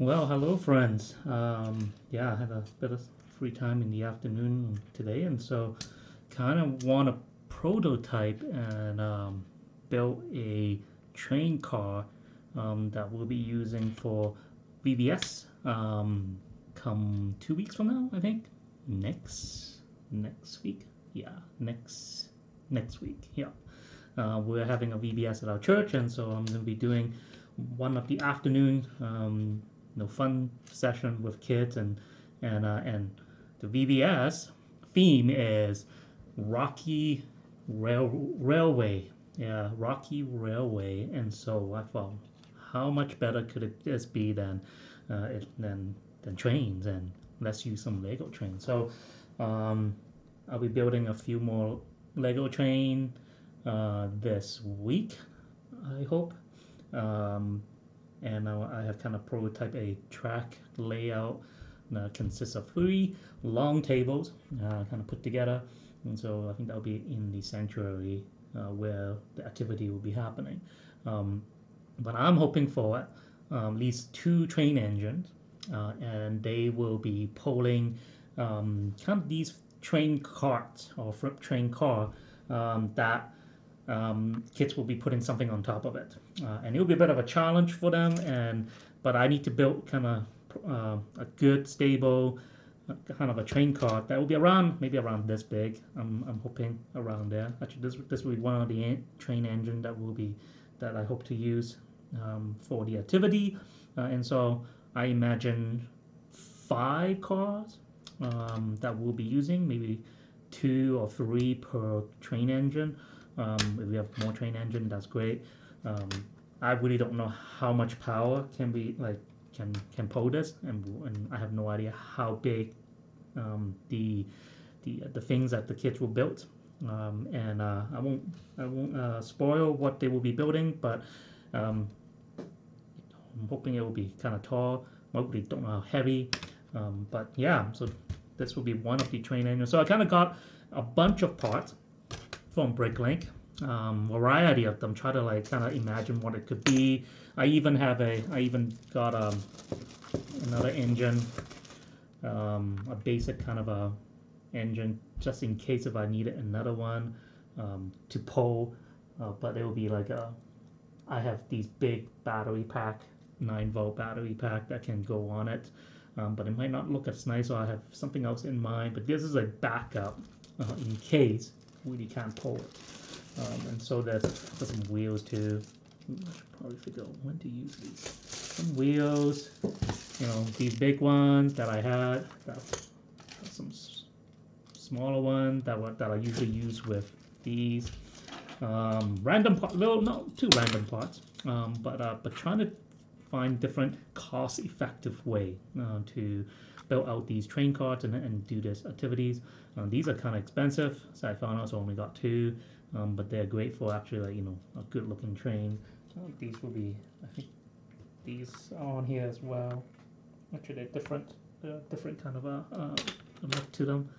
Well, hello, friends. Yeah, I had a bit of free time in the afternoon today, and so kind of want to prototype and build a train car that we'll be using for VBS come 2 weeks from now, I think. Next week. Yeah, next week. Yeah. We're having a VBS at our church, and so I'm going to be doing one of the afternoon, fun session with kids, and the VBS theme is Rocky Railway. Yeah, Rocky Railway, and so I thought, how much better could it just be than trains, and let's use some Lego trains. So um, I'll be building a few more Lego train this week, I hope. Um, and I have kind of prototype a track layout that consists of three long tables kind of put together. And so I think that'll be in the sanctuary where the activity will be happening. Um, but I'm hoping for at least two train engines, and they will be pulling kind of these train carts or flip train car that kids will be putting something on top of it, and it'll be a bit of a challenge for them. And but I need to build kind of a good, stable, kind of a train car that will be around maybe around this big. I'm hoping around there. Actually, this will be one of the train engine that I hope to use for the activity, and so I imagine 5 cars that we'll be using, maybe 2 or 3 per train engine. If we have more train engine, that's great. Um, I really don't know how much power can pull this, and I have no idea how big the things that the kids will build. And I won't spoil what they will be building, but um, I'm hoping it will be kind of tall. I really don't know how heavy, but yeah. So this will be one of the train engines. So I kind of got a bunch of parts from Bricklink, variety of them. Try to like kind of imagine what it could be. I even got another engine, a basic kind of a engine, just in case if I needed another one to pull. But it will be like I have these big battery pack, 9-volt battery pack that can go on it. But it might not look as nice, so I have something else in mind. But this is a backup in case really can't pull it. And so there's some wheels too. I should probably figure out when to use these. Some wheels, these big ones that I had. Some smaller ones that I usually use with these. Random part, not too random parts, but trying to find different cost-effective way to build out these train carts and do these activities. These are kind of expensive, so I found out so I only got 2, but they're great for actually a good-looking train. These will be, I think, these are on here as well. Actually, they're different kind of a look to them.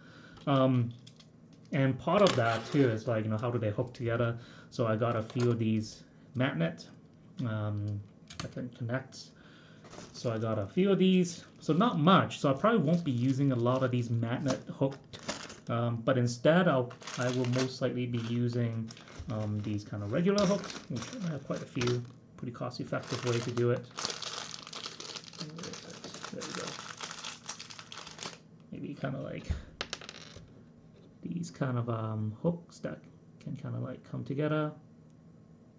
And part of that too is how do they hook together? So I got a few of these magnets that can connect. So I got a few of these. So not much. So I probably won't be using a lot of these magnet hooked, but instead I will most likely be using these kind of regular hooks, which I have quite a few. Pretty cost-effective way to do it. There we go. Maybe kind of like these kind of hooks that can kind of like come together.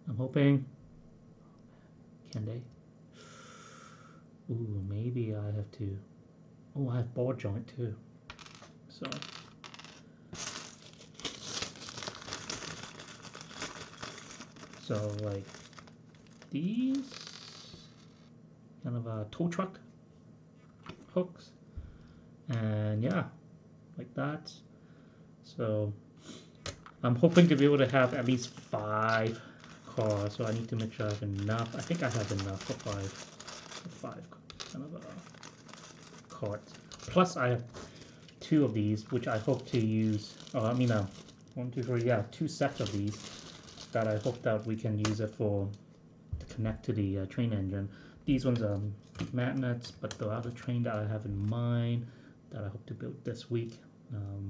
I'm hoping. Can they? Ooh, maybe I have to. Oh, I have ball joint too. So like these kind of tow truck hooks, and yeah, like that. So I'm hoping to be able to have at least 5 cars. So I need to make sure I have enough. I think I have enough for 5 kind of carts. Plus I have 2 of these, which I hope to use. Oh, I mean, 1, 2, 3. Yeah, 2 sets of these that I hope that we can use it for to connect to the train engine. these ones are magnets, but the other train that I have in mind that I hope to build this week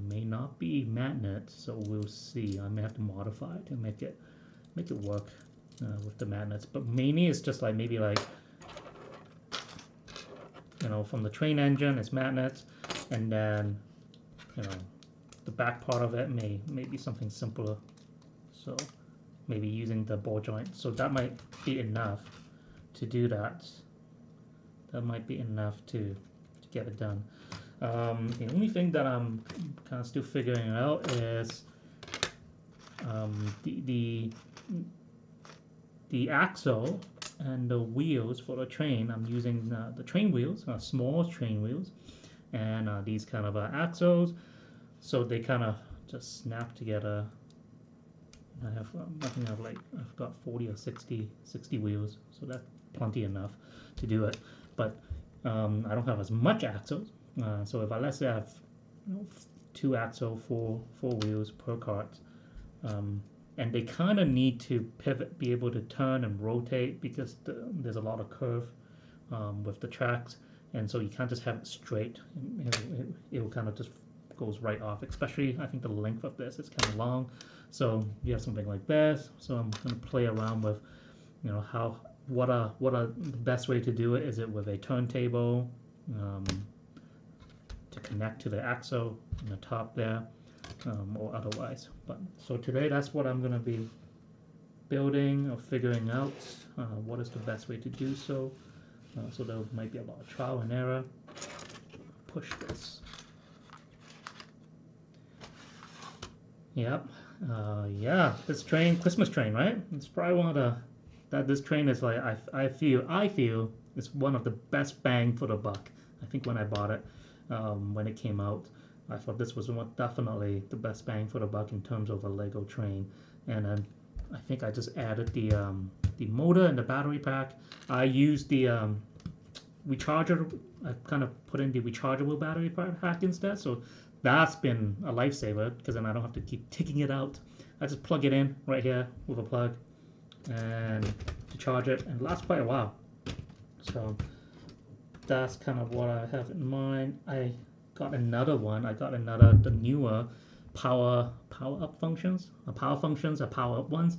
may not be magnets, so we'll see. I may have to modify it to make it work with the magnets, but mainly it's just like maybe like, you know, from the train engine it's magnets, and then, you know, the back part of it may be something simpler, so maybe using the ball joint. So that might be enough to do that. That might be enough to get it done. The only thing that I'm kind of still figuring out is the axle and the wheels for the train. I'm using the train wheels, small train wheels, and these kind of axles, so they kind of just snap together. I have I think I've got 40 or 60 wheels, so that's plenty enough to do it. But I don't have as much axles, so if let's say I have, you know, 2 axle, 4 wheels per cart, and they kind of need to pivot, be able to turn and rotate, because there's a lot of curve with the tracks, and so you can't just have it straight. It will kind of just goes right off, especially I think the length of this is kind of long, so you have something like this. So I'm going to play around with, you know, what are the best way to do it. Is it with a turntable to connect to the axle in the top there, or otherwise. But so today that's what I'm going to be building or figuring out, what is the best way to do so. So there might be a lot of trial and error. Push this. Yep. Yeah, this train, Christmas train, right? It's probably one of the this train is like, I feel it's one of the best bang for the buck. I think when I bought it, when it came out, I thought this was definitely the best bang for the buck in terms of a Lego train. And then I think I just added the motor and the battery pack. I used the recharger. I kind of put in the rechargeable battery pack instead, so that's been a lifesaver, because then I don't have to keep taking it out. I just plug it in right here with a plug and to charge it, and it lasts quite a while. So that's kind of what I have in mind. I got another one. I got the newer power up functions, power up ones.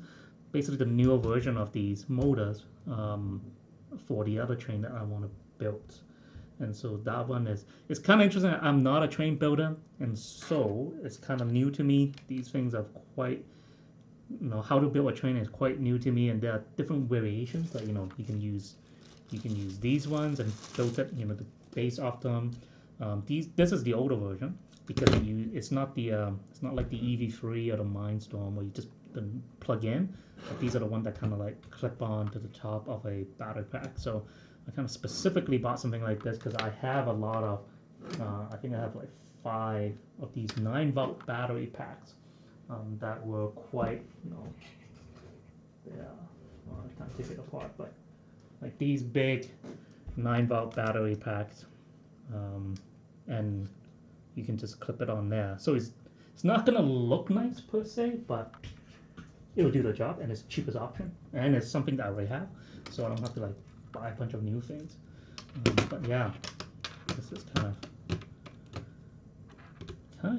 Basically the newer version of these motors for the other train that I want to build. And so that one it's kind of interesting. I'm not a train builder, and so it's kind of new to me. These things are quite, you know, how to build a train is quite new to me, and there are different variations that, you know, you can use these ones and build it, you know, the base off them. This is the older version, because it's not like the EV3 or the Mindstorm where you just plug in. But these are the ones that kind of like clip on to the top of a battery pack. So I kind of specifically bought something like this because I have a lot of, I think I have like 5 of these 9-volt battery packs that were quite, you know, yeah, well, I can't take it apart, but like these big 9-volt battery packs, and you can just clip it on there. So it's not gonna look nice per se, but it'll do the job, and it's the cheapest option, and it's something that I already have, so I don't have to like buy a bunch of new things. But yeah, this is kind of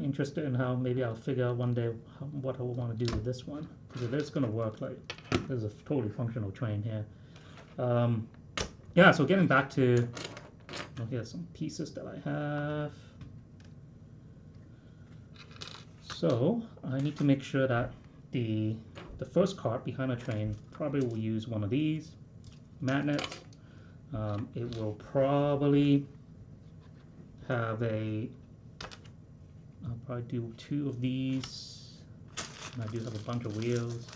interested in how maybe I'll figure out one day what I want to do with this one, because if it's gonna work, like this is a totally functional train here. Yeah, so getting back to, here's some pieces that I have. So I need to make sure that the first cart behind the train probably will use one of these magnets. It will probably have I'll probably do 2 of these, and I do have a bunch of wheels.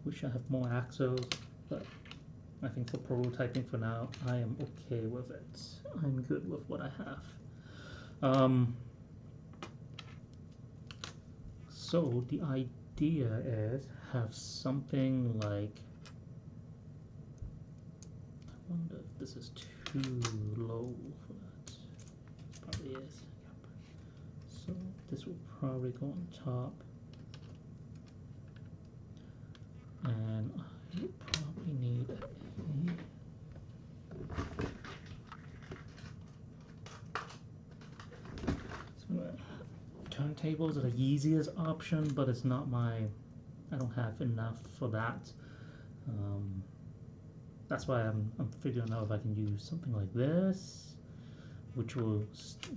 Wish I have more axles, but I think for prototyping for now, I am okay with it. I'm good with what I have. So the idea is have something like, I wonder if this is too low for that. Probably is. Yep. So this will probably go on top. And I will probably need turntables are the easiest option, but it's not my, I don't have enough for that. That's why I'm figuring out if I can use something like this, which will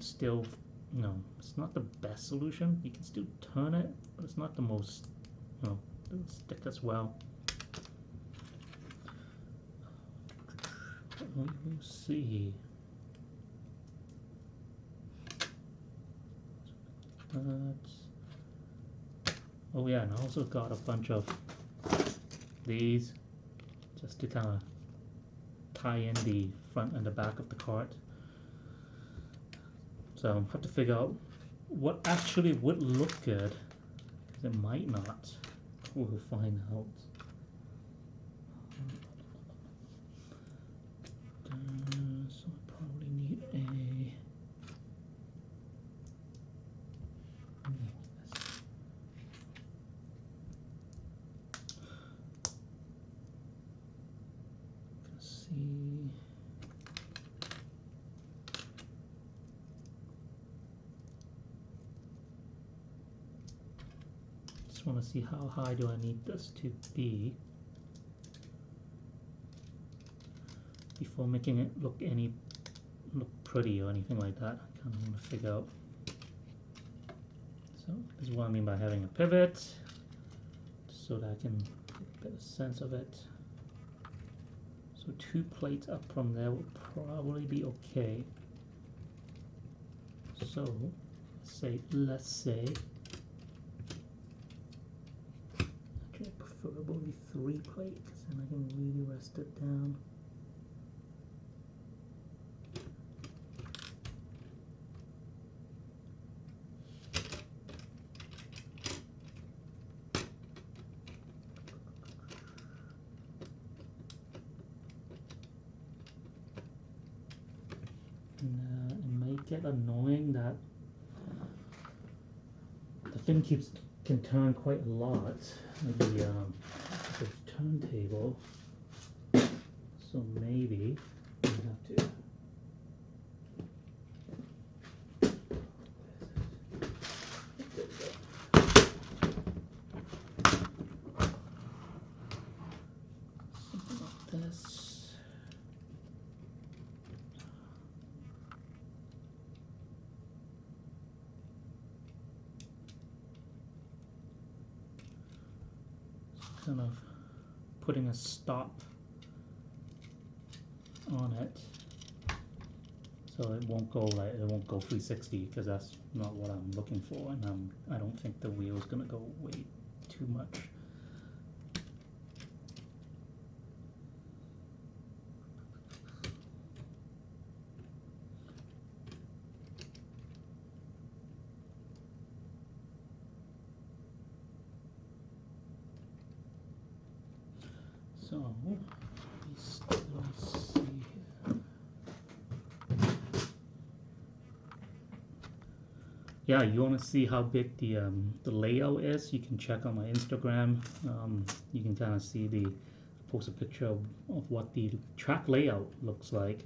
still, you know, it's not the best solution. You can still turn it, but it's not the most, you know, it'll stick as well. We'll see. Oh yeah, and I also got a bunch of these just to kind of tie in the front and the back of the cart. So I have to figure out what actually would look good, because it might not. We'll find out. So I probably need a... Let's see. Just want to see how high do I need this to be before making it look pretty or anything like that. I kind of want to figure out. So this is what I mean by having a pivot, so that I can get a better sense of it. So 2 plates up from there will probably be okay. So let's say actually preferably 3 plates, because then I can really rest it down. It might get annoying that the thing can turn quite a lot. Maybe the turntable. So maybe we have to. Something like this. Kind of putting a stop on it, so it won't go 360, because that's not what I'm looking for, and I don't think the wheel is gonna go way too much. So let's see here. Yeah, you want to see how big the layout is? You can check on my Instagram. You can kind of see post a picture of what the track layout looks like.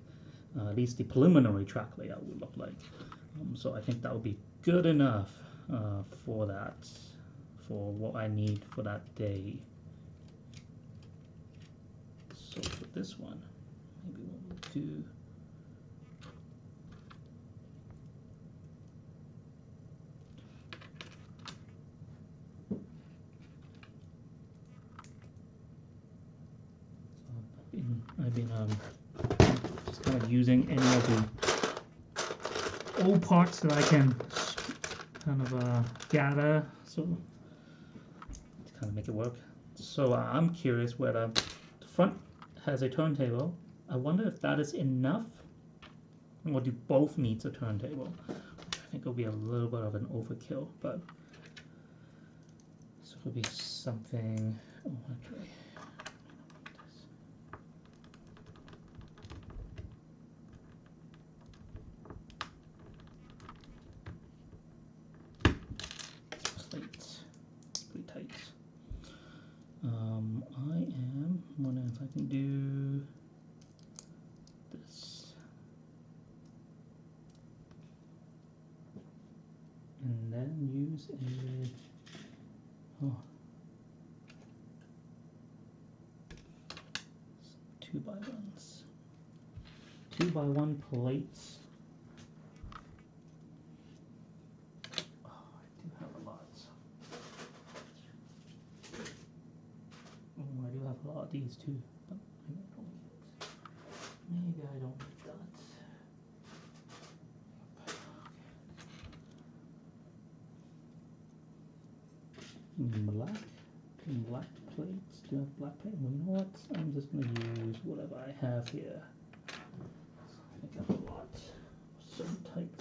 At least the preliminary track layout would look like. So I think that would be good enough for that, for what I need for that day. So for this one, maybe what we'll do. I've been just kind of using any of the old parts that I can kind of gather, so to kind of make it work. So I'm curious whether the front has a turntable. I wonder if that is enough, or do both needs a turntable? I think it'll be a little bit of an overkill, but so it'll be something. Oh, actually. I can do this. And then use a 2x1s. 2x1 plates. Oh, I do have a lot. Oh, I do have a lot of these too. But maybe I don't need that. Black. Black plates. Do I have black plate? Well, you know what? I'm just going to use whatever I have here. I think I have a lot. So tight.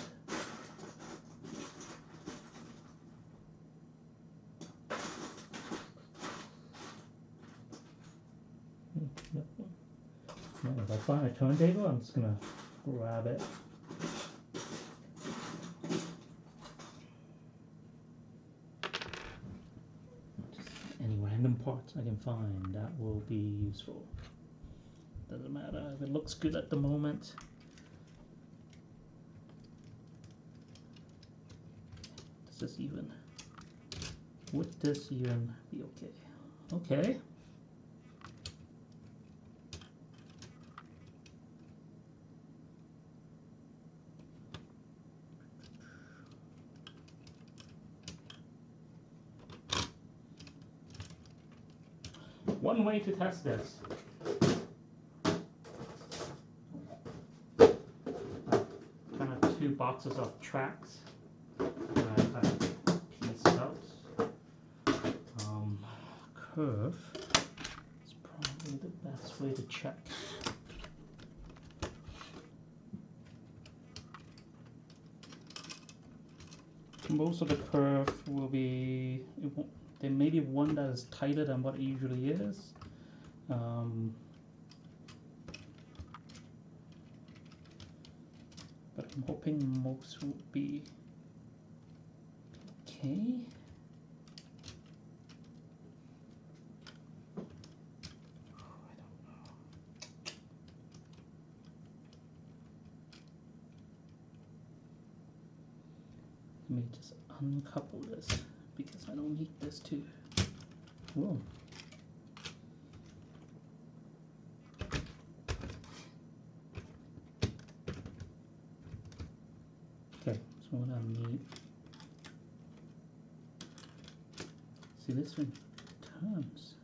Well, if I find a turntable, I'm just going to grab it. Just any random parts I can find that will be useful. Doesn't matter if it looks good at the moment. Does this even, would this even be okay? Okay. One way to test this. Kind of 2 boxes of tracks. I piece out. Curve is probably the best way to check. Most of the curve will be, there may be one that is tighter than what it usually is. But I'm hoping most will be okay. Let me just uncouple this because I don't need this too. Whoa. Okay, so what I need. See, this one turns.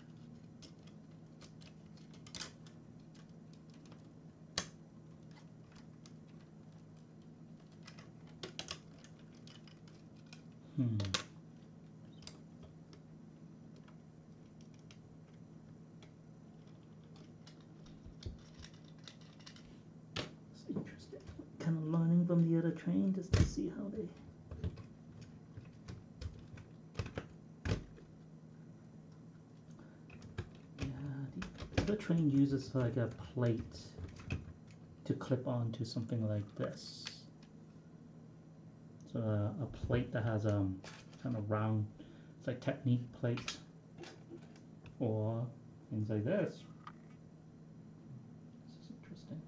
It's interesting. Kind of learning from the other train just to see how they. Yeah, the other train uses like a plate to clip onto something like this. So a plate that has kind of round, it's like Technique plate, or things like this. This is interesting.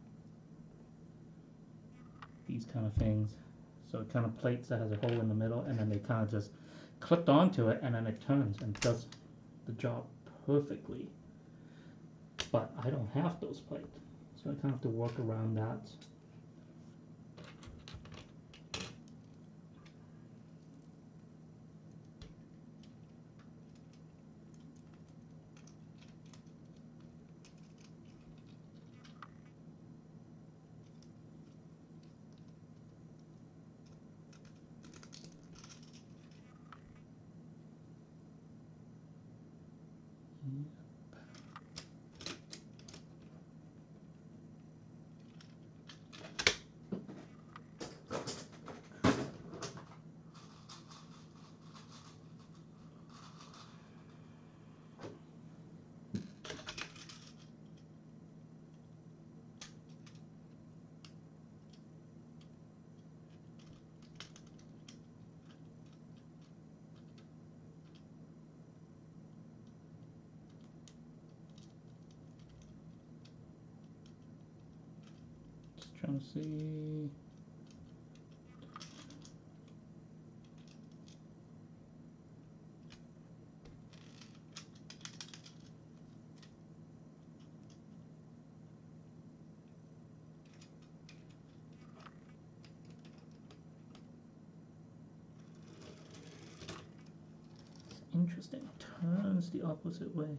These kind of things. So kind of plates that has a hole in the middle, and then they kind of just clipped onto it, and then it turns and does the job perfectly. But I don't have those plates, so I kind of have to work around that. trying to see. Interesting. Turns the opposite way.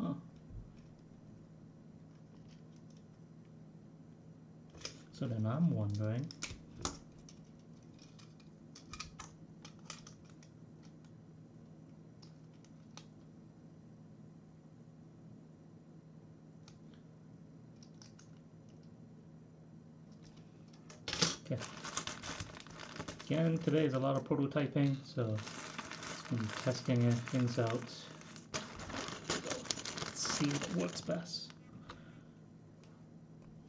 Huh. So then I'm wondering. Okay. Again, today is a lot of prototyping, so I'm testing things out. Let's see what works best.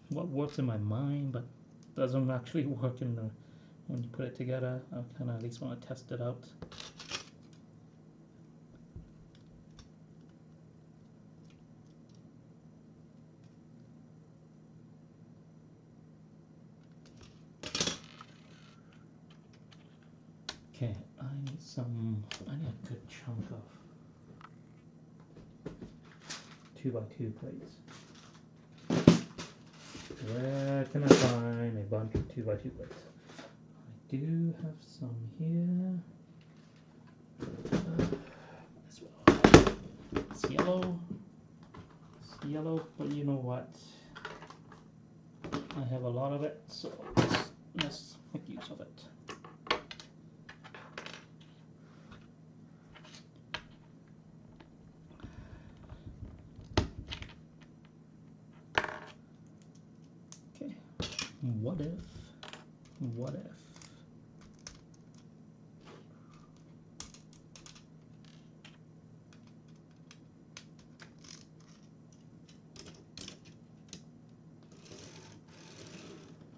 What works in my mind, but doesn't actually work in the when you put it together. I kind of at least want to test it out. Okay, I need a good chunk of 2x2 plates. Where can I find a bunch of 2x2 plates? I do have some here. As well. It's yellow. It's yellow, but you know what? I have a lot of it, so let's make use of it. Okay. What if? What if?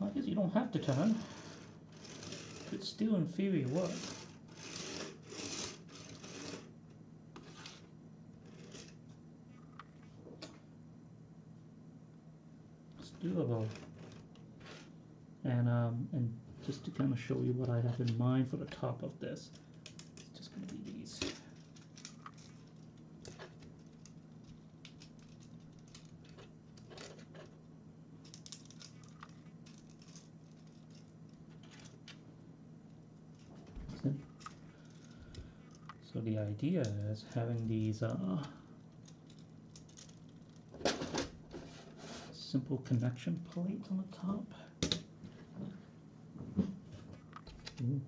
I guess you don't have to turn. It's still in theory work. It's doable. And just to kind of show you what I have in mind for the top of this, it's just going to be these. So the idea is having these simple connection plates on the top. Ooh.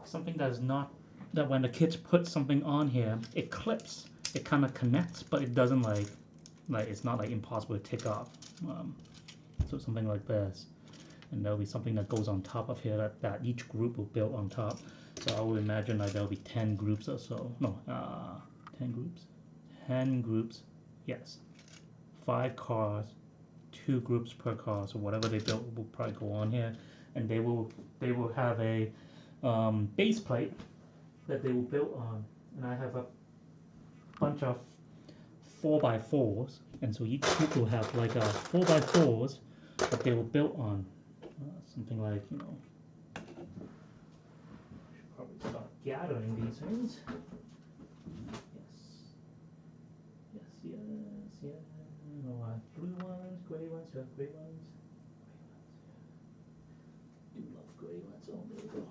Something that is not, that when the kids put something on here, it clips, it kind of connects, but it doesn't like it's not like impossible to take off. So something like this, and there'll be something that goes on top of here that each group will build on top. So I would imagine like there'll be 10 groups or so. No, 10 groups? 10 groups, yes. 5 cars, 2 groups per car, so whatever they build will probably go on here. And they will have a base plate that they will build on. And I have a bunch of 4x4s, and so each group will have like a 4x4s that they will build on. Something like, you know, I should probably start gathering these things. Yes. No, I have blue ones, gray ones, you have gray ones. Do love gray ones. Oh, there we go.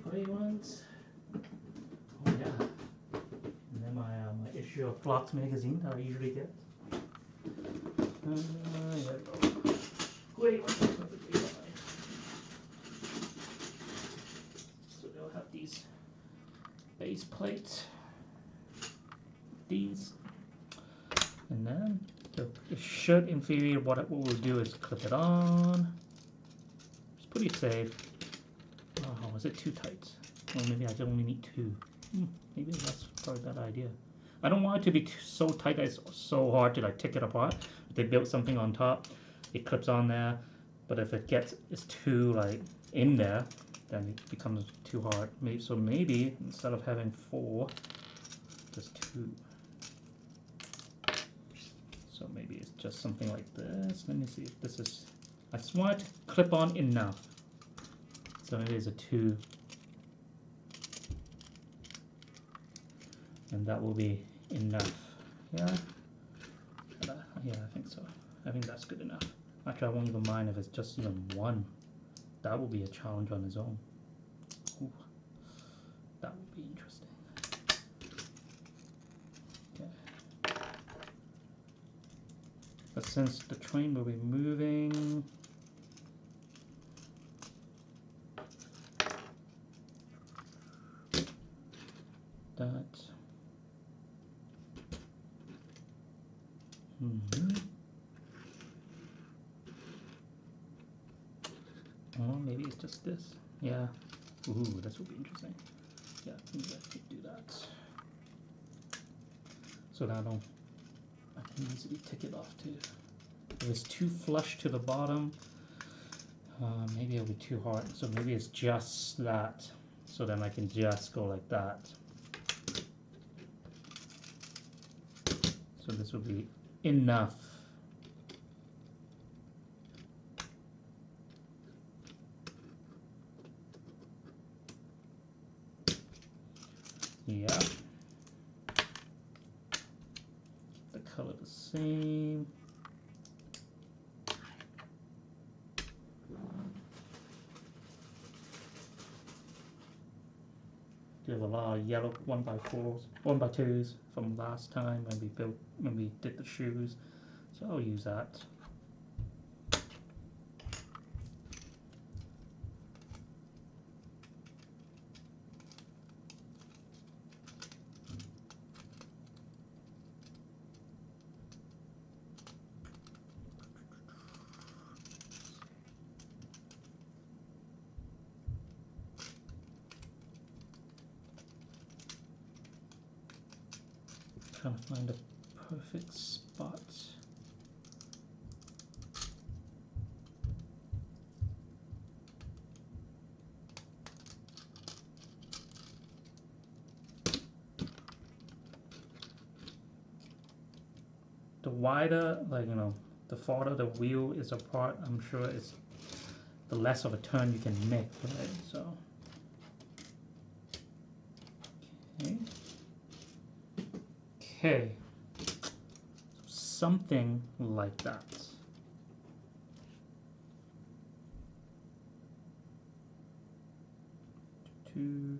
Gray ones. Oh yeah. And then my issue of Flux magazine that I usually get. There we go. Gray ones. So they'll have these base plates. These. And then it should, in theory, what we'll do is clip it on. It's pretty safe. Oh, is it too tight? Well, maybe I only need 2. Maybe that's probably a bad idea. I don't want it to be so tight that it's so hard to like take it apart. If they built something on top, it clips on there. But if it gets it's too like in there, then it becomes too hard. Maybe so. Maybe instead of having 4, just 2. So maybe it's just something like this. Let me see if this is. I just want it to clip on enough. So maybe it's a 2. And that will be enough. Yeah? Yeah, I think so. I think that's good enough. Actually, I won't even mind if it's just even 1. That will be a challenge on its own. Ooh, that would be interesting. Okay. But since the train will be moving, that. Oh, maybe it's just this. Yeah. Ooh, this will be interesting. Yeah, maybe I could do that. So that I can easily take it off too. If it's too flush to the bottom, maybe it'll be too hard. So maybe it's just that. So then I can just go like that. So this will be enough. Yeah. The color the same. Do have a lot of yellow 1x4s, 1x2s from last time when we did the shoes. So I'll use that. Trying to find a perfect spot. The wider, like the farther the wheel is apart, I'm sure it's the less of a turn you can make, right? So okay, something like that. Two.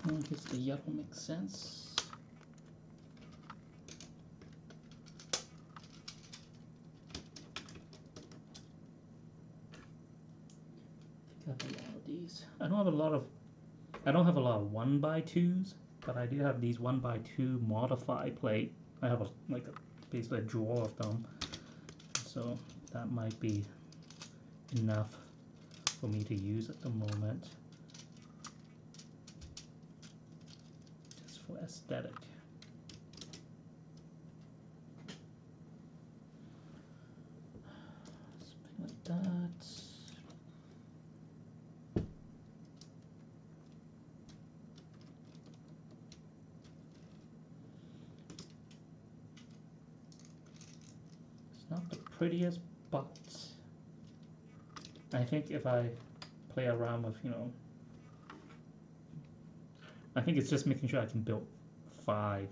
I guess the yellow makes sense. Got a lot of these. I don't have a lot of 1x2s, but I do have these 1x2 modify plate. I have basically a drawer of them, so that might be enough for me to use at the moment, just for aesthetic. Something like that. It's not the prettiest, but I think if I play around with, I think it's just making sure I can build 5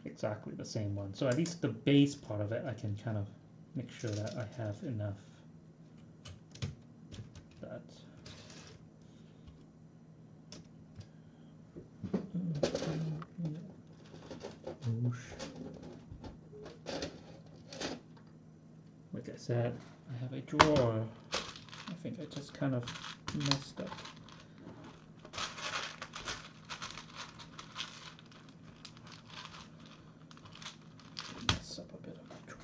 exactly the same one. So at least the base part of it, I can kind of make sure that I have enough. That. Like I said, I have a drawer. I think I just kind of messed up. Mess up a bit of my drawer.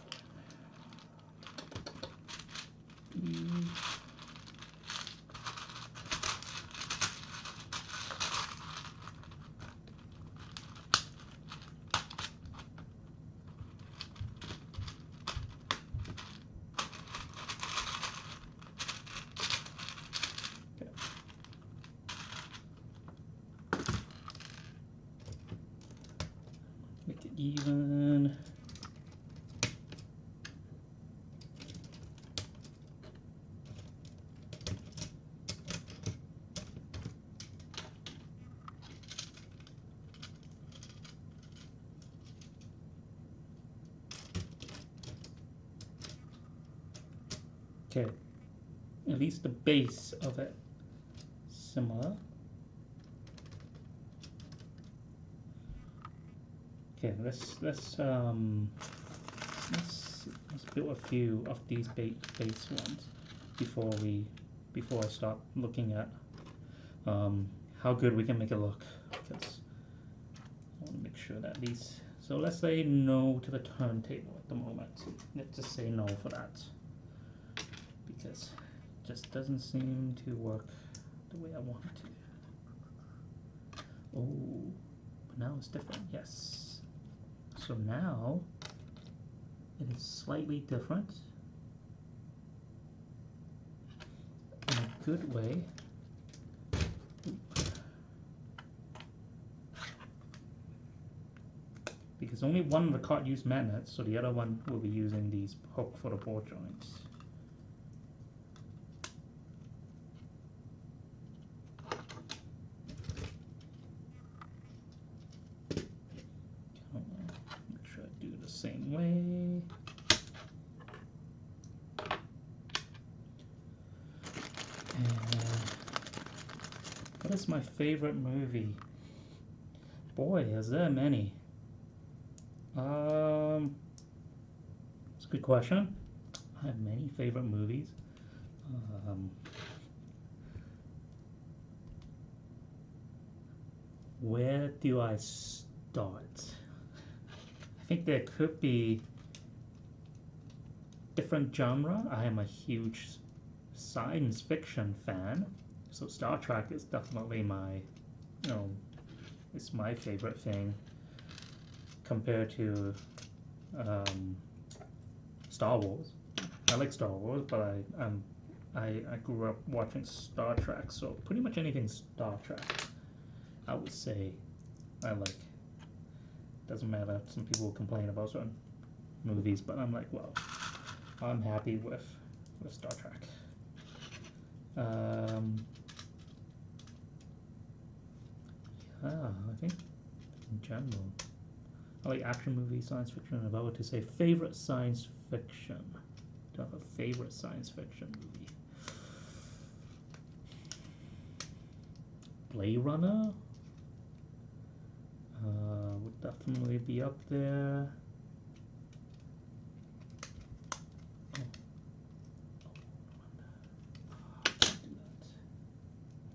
even. Okay, at least the base of it similar. Okay, let's build a few of these base ones before I start looking at how good we can make it look, because I want to make sure that these. So let's say no to the turntable at the moment. Let's just say no for that, because it just doesn't seem to work the way I want it to. Oh, but now it's different. Yes. So now it is slightly different in a good way. Because only one of the card used magnets, so the other one will be using these hook for the ball joints. Make sure I do it the same way. And what is my favorite movie? Boy, is there many. It's a good question. I have many favorite movies. Where do I start? I think there could be different genre. I am a huge science fiction fan, so Star Trek is definitely my, it's my favorite thing compared to Star Wars. I like Star Wars, but I grew up watching Star Trek, so pretty much anything Star Trek, I would say I like. Doesn't matter. Some people complain about certain movies, but I'm like, well, I'm happy with Star Trek. Yeah, I think in general, I like action movies, science fiction. If I were to say favorite science fiction, do I have a favorite science fiction movie? Blade Runner would definitely be up there.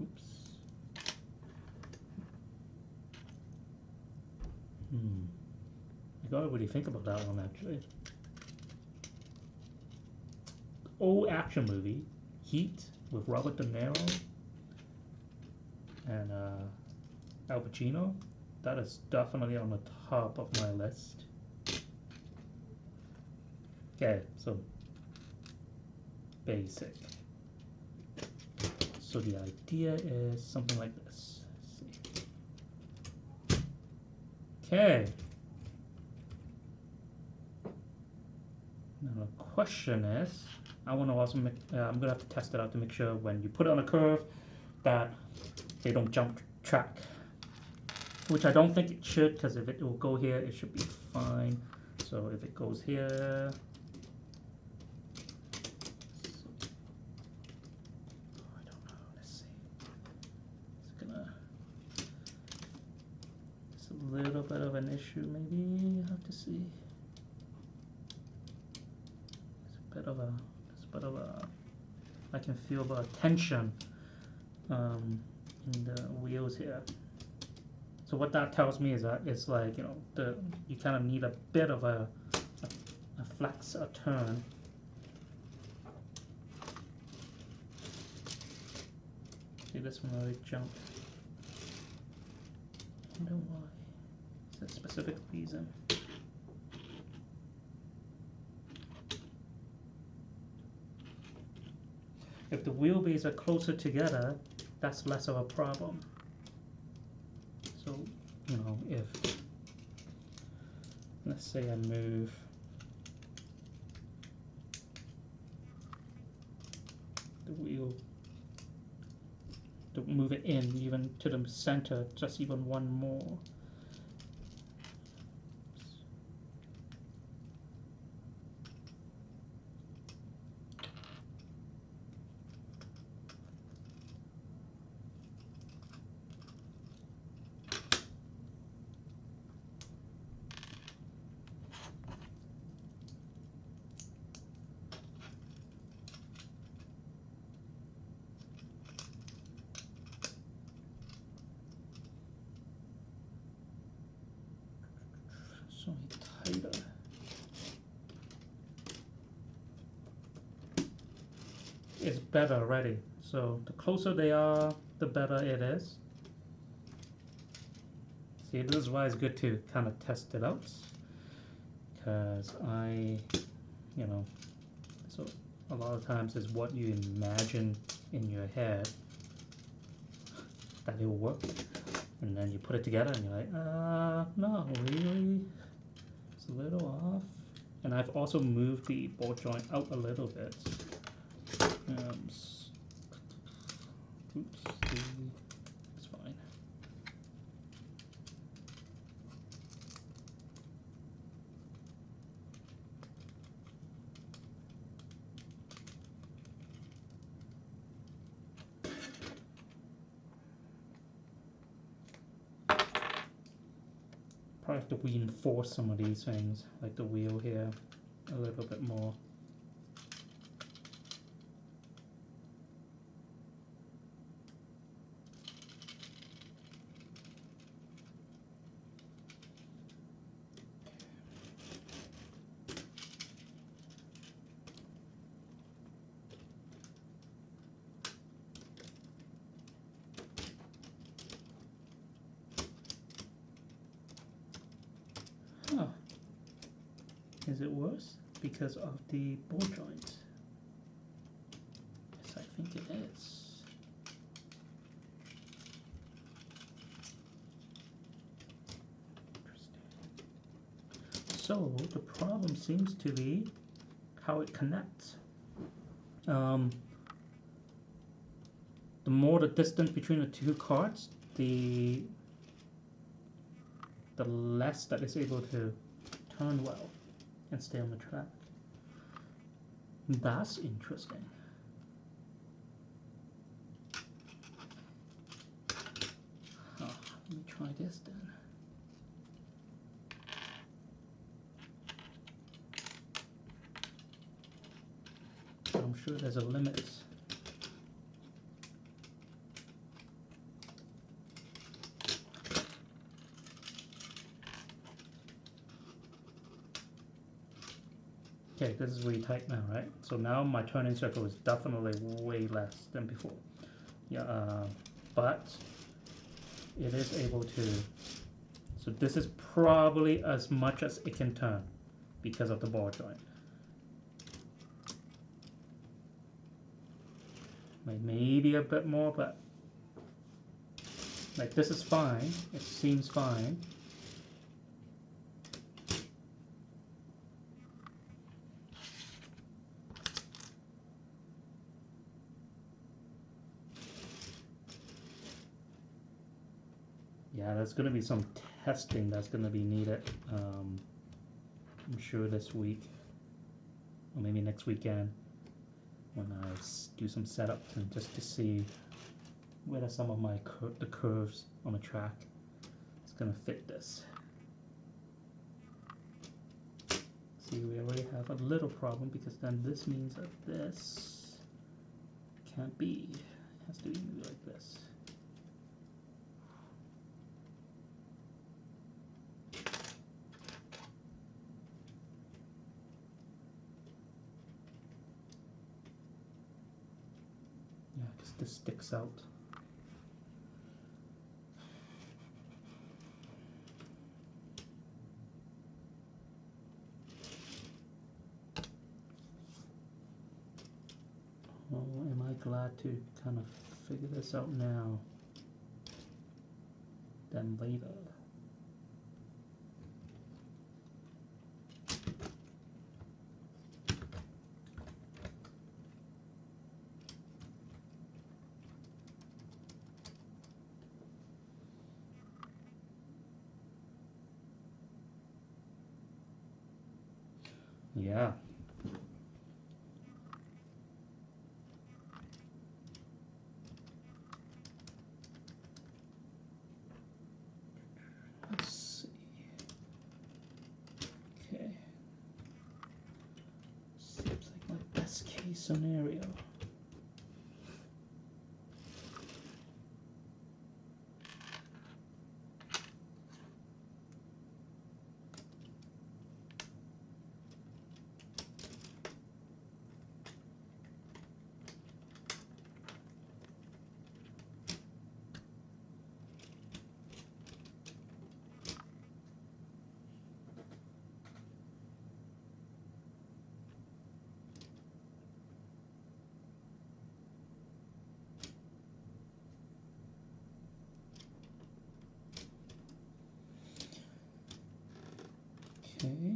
Oops. I gotta really think about that one actually. Old action movie, Heat with Robert De Niro and Al Pacino. That is definitely on the top of my list. Okay, so basic. So the idea is something like this. Let's see. Okay. Now the question is, I want to also make, I'm gonna have to test it out to make sure when you put it on a curve that they don't jump track. Which I don't think it should, because if it will go here, it should be fine. So if it goes here, I don't know. Let's see. It's a little bit of an issue. Maybe you have to see. It's a bit of a. I can feel the tension in the wheels here. So what that tells me is that it's like, you kind of need a bit of a flex, a turn. See, this one already jumped. I wonder why. Is there a specific reason? If the wheelbases are closer together, that's less of a problem. So, if let's say I move the wheel, to move it in even to the center, just even one more. So tighter. It's better already. So the closer they are, the better it is. See, this is why it's good to kind of test it out, because you know, so a lot of times is what you imagine in your head that it will work, and then you put it together and you're like, no, really, it's a little off. And I've also moved the ball joint out a little bit. Oops, it's fine. Probably have to reinforce some of these things, like the wheel here, a little bit more. Huh. Is it worse because of the ball joint? Yes, I think it is. So the problem seems to be how it connects. The more the distance between the two cards, the less that it's able to turn well and stay on the track. That's interesting. Let me try this then. I'm sure there's a limit. Okay, this is really tight now, right? So now my turning circle is definitely way less than before. Yeah, but it is able to. So this is probably as much as it can turn because of the ball joint. Like maybe a bit more, but like this is fine. It seems fine. Yeah, there's going to be some testing that's going to be needed. I'm sure this week, or maybe next weekend, when I do some setups and just to see whether some of my the curves on the track is going to fit this. See, we already have a little problem because then this means that this can't be. It has to be moved like this. Yeah, because this sticks out. Oh, am I glad to kind of figure this out now than later? Yeah. Let's see. Okay. Seems like my best case scenario. Okay.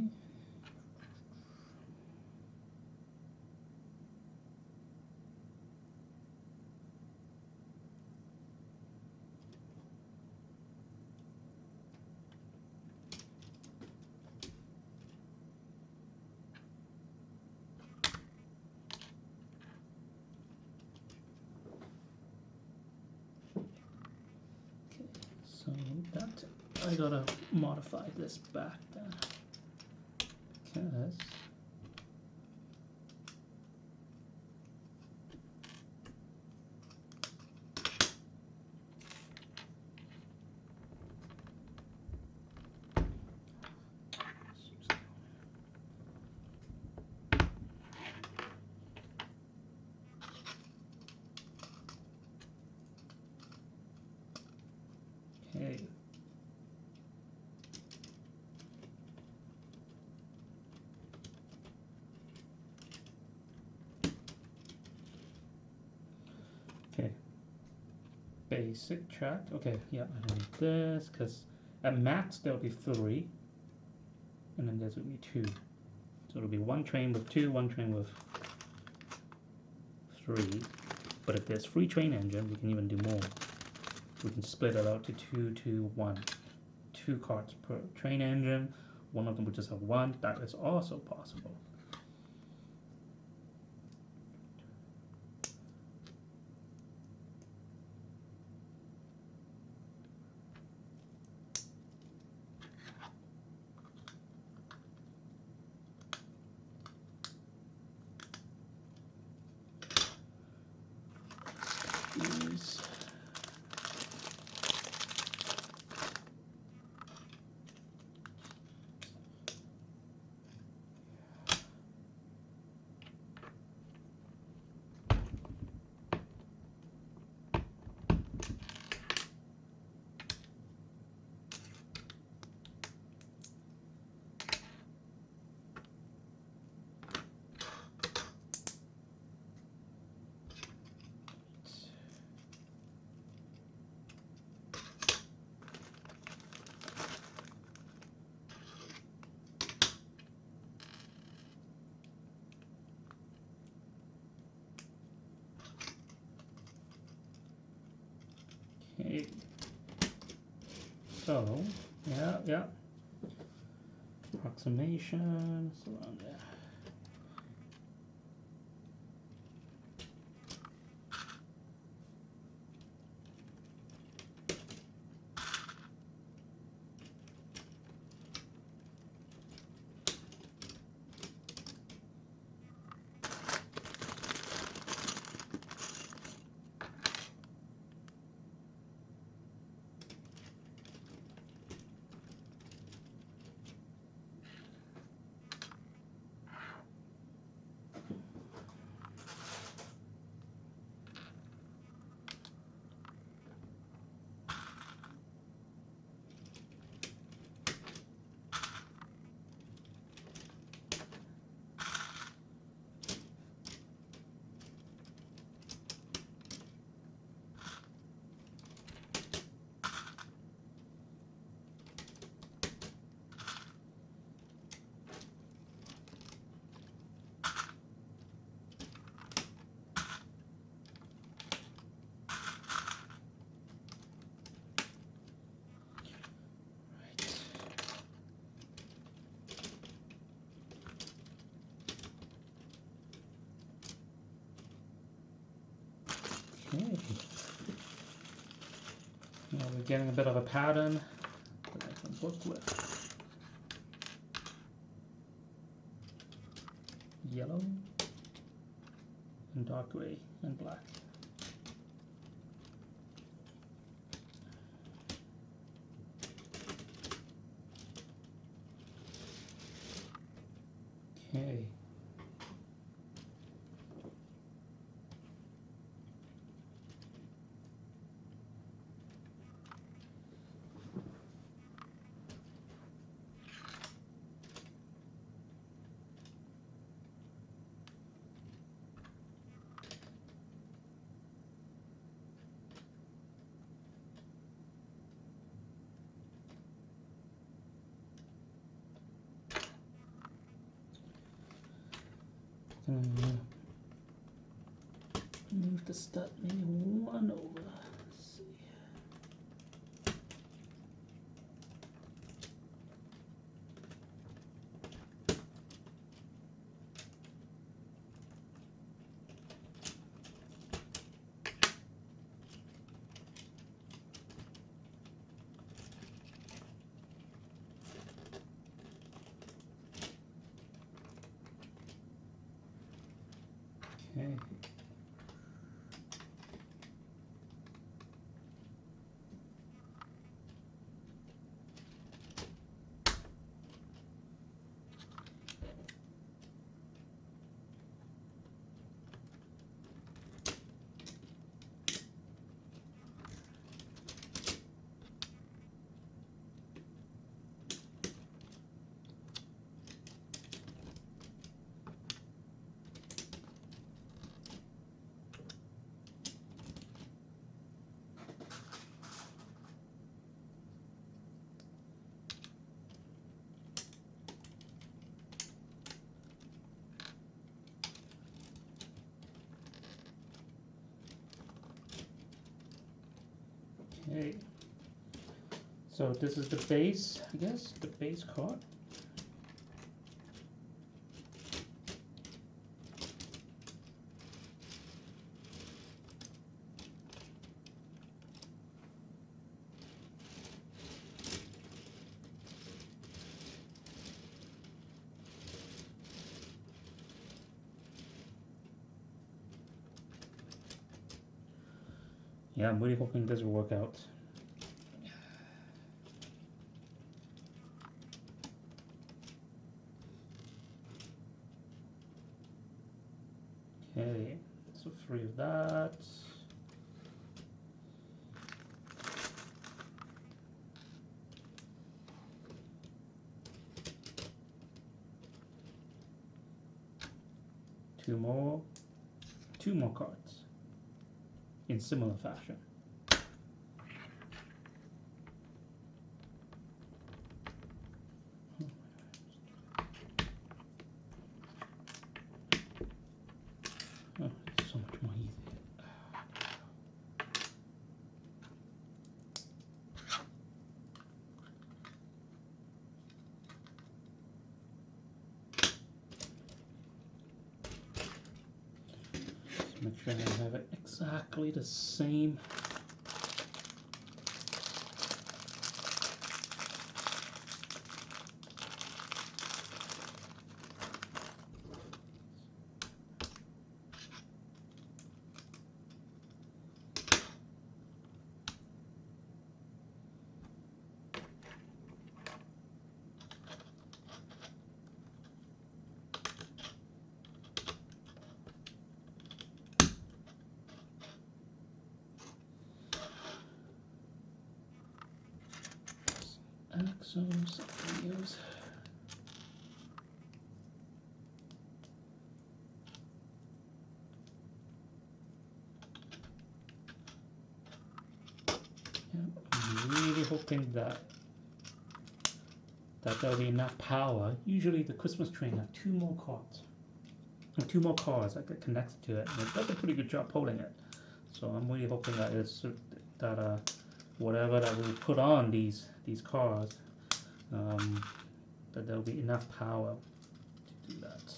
So that I gotta modify this back then, because okay. Okay. Basic track. Okay, yeah, I don't need this because at max there'll be 3, and then there's will be 2. So it'll be 1 train with 2, 1 train with 3. But if there's 3 train engine, we can even do more. We can split it out to 2, 2, 1. 2 carts per train engine. One of them would just have 1. That is also possible. These. Okay. So, yeah. Approximation, so around there. getting a bit of a pattern that I can work with. Yellow and dark gray and black. Okay. Move the stud maybe one over. Let's see. Okay. Okay, so this is the base, I guess, the base card. Yeah, I'm really hoping this will work out. Okay, so 3 of that. Two more cards in similar fashion. Oh, it's so much more easy. Just make sure I have it exactly the same. Axos, videos. Yeah, I'm really hoping that there'll be enough power. Usually the Christmas train have 2 more cards. And 2 more cards that get connected to it. And it does a pretty good job holding it. So I'm really hoping that whatever that we put on these cards, that there'll be enough power to do that.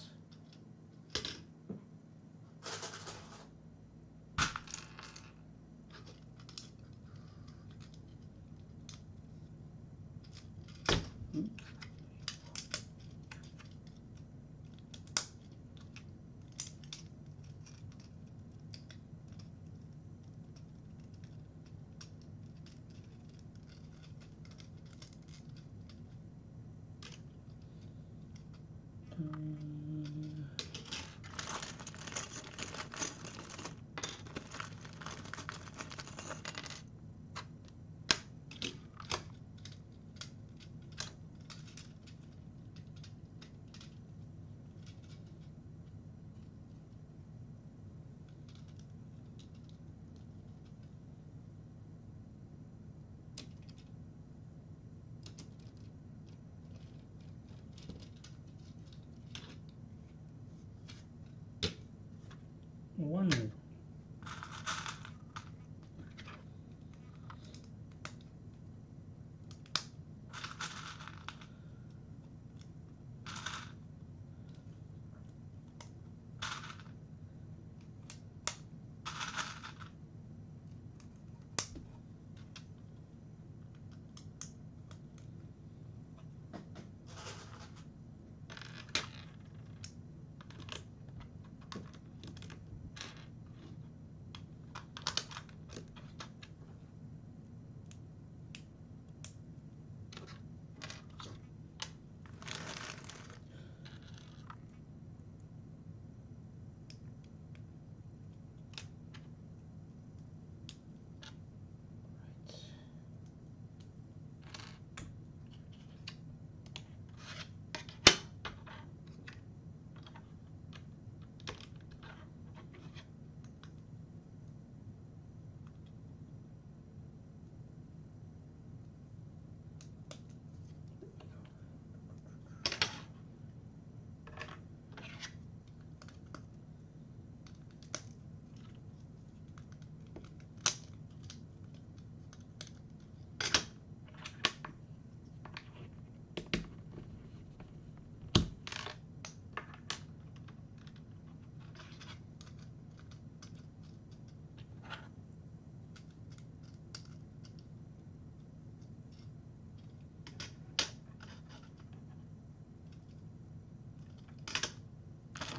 one.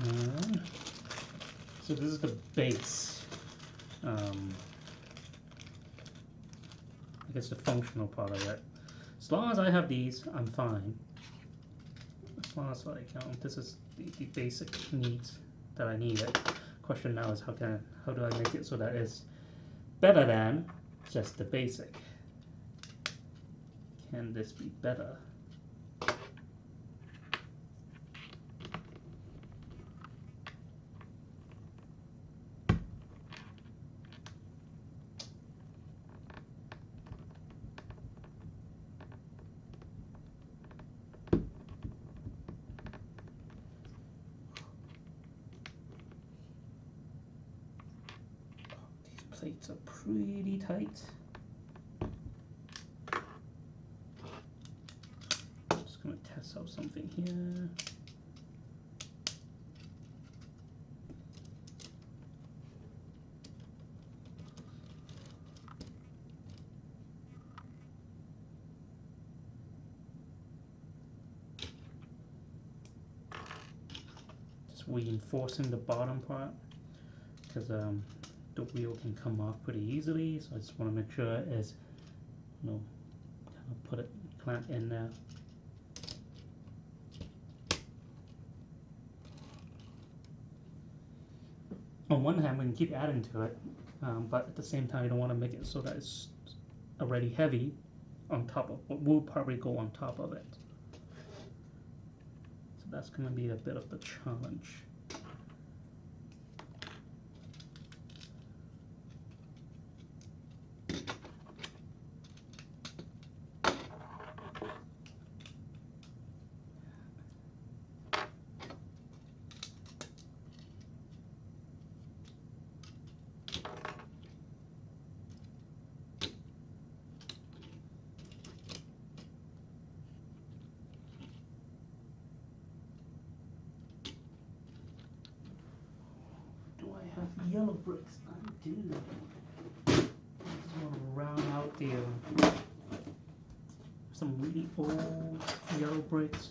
And so this is the base. I guess the functional part of it. As long as I have these, I'm fine. As long as this is the basic needs that I need it. Question now is how do I make it so that it's better than just the basic? Can this be better? Plates are pretty tight. Just gonna test out something here. Just reinforcing the bottom part because the wheel can come off pretty easily, so I just want to make sure it's, kind of put it, clamp in there. On one hand, we can keep adding to it, but at the same time, you don't want to make it so that it's already heavy on top of what will probably go on top of it. So that's going to be a bit of the challenge. Yellow bricks, I do. I just want to round out the some really old yellow bricks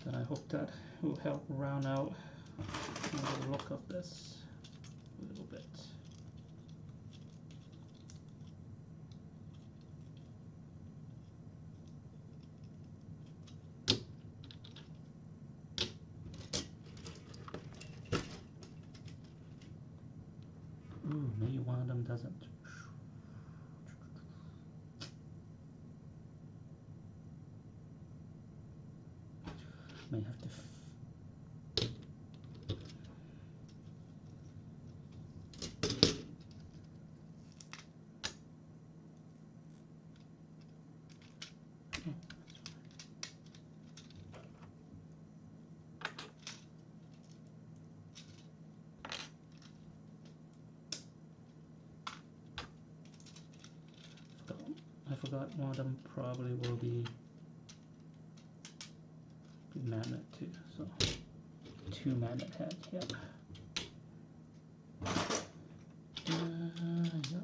that I hope that will help round out the look of this a little bit. Ooh, maybe one of them doesn't. May have to. forgot one of them probably will be magnet too. So 2 magnet heads. Yep. Yep.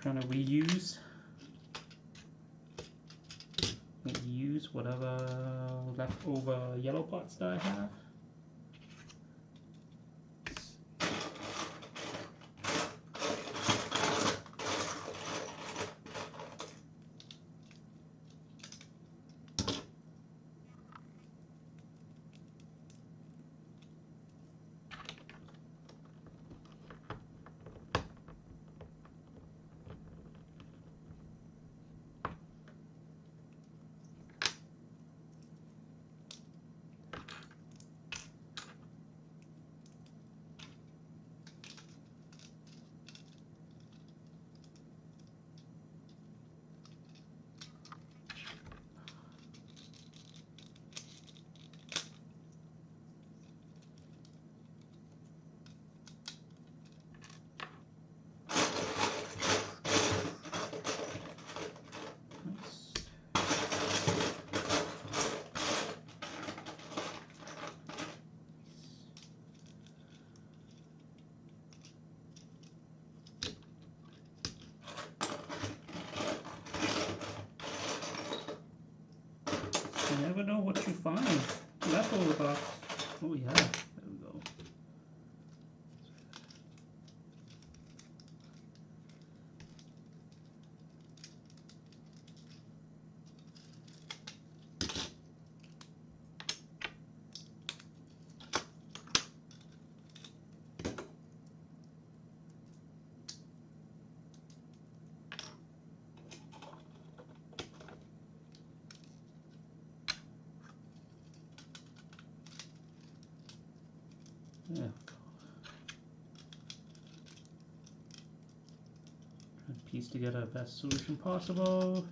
Trying to reuse whatever leftover yellow pots that I have. You never know what you find. Leftover box. Oh yeah, there we go. Yeah. Try to piece together the best solution possible.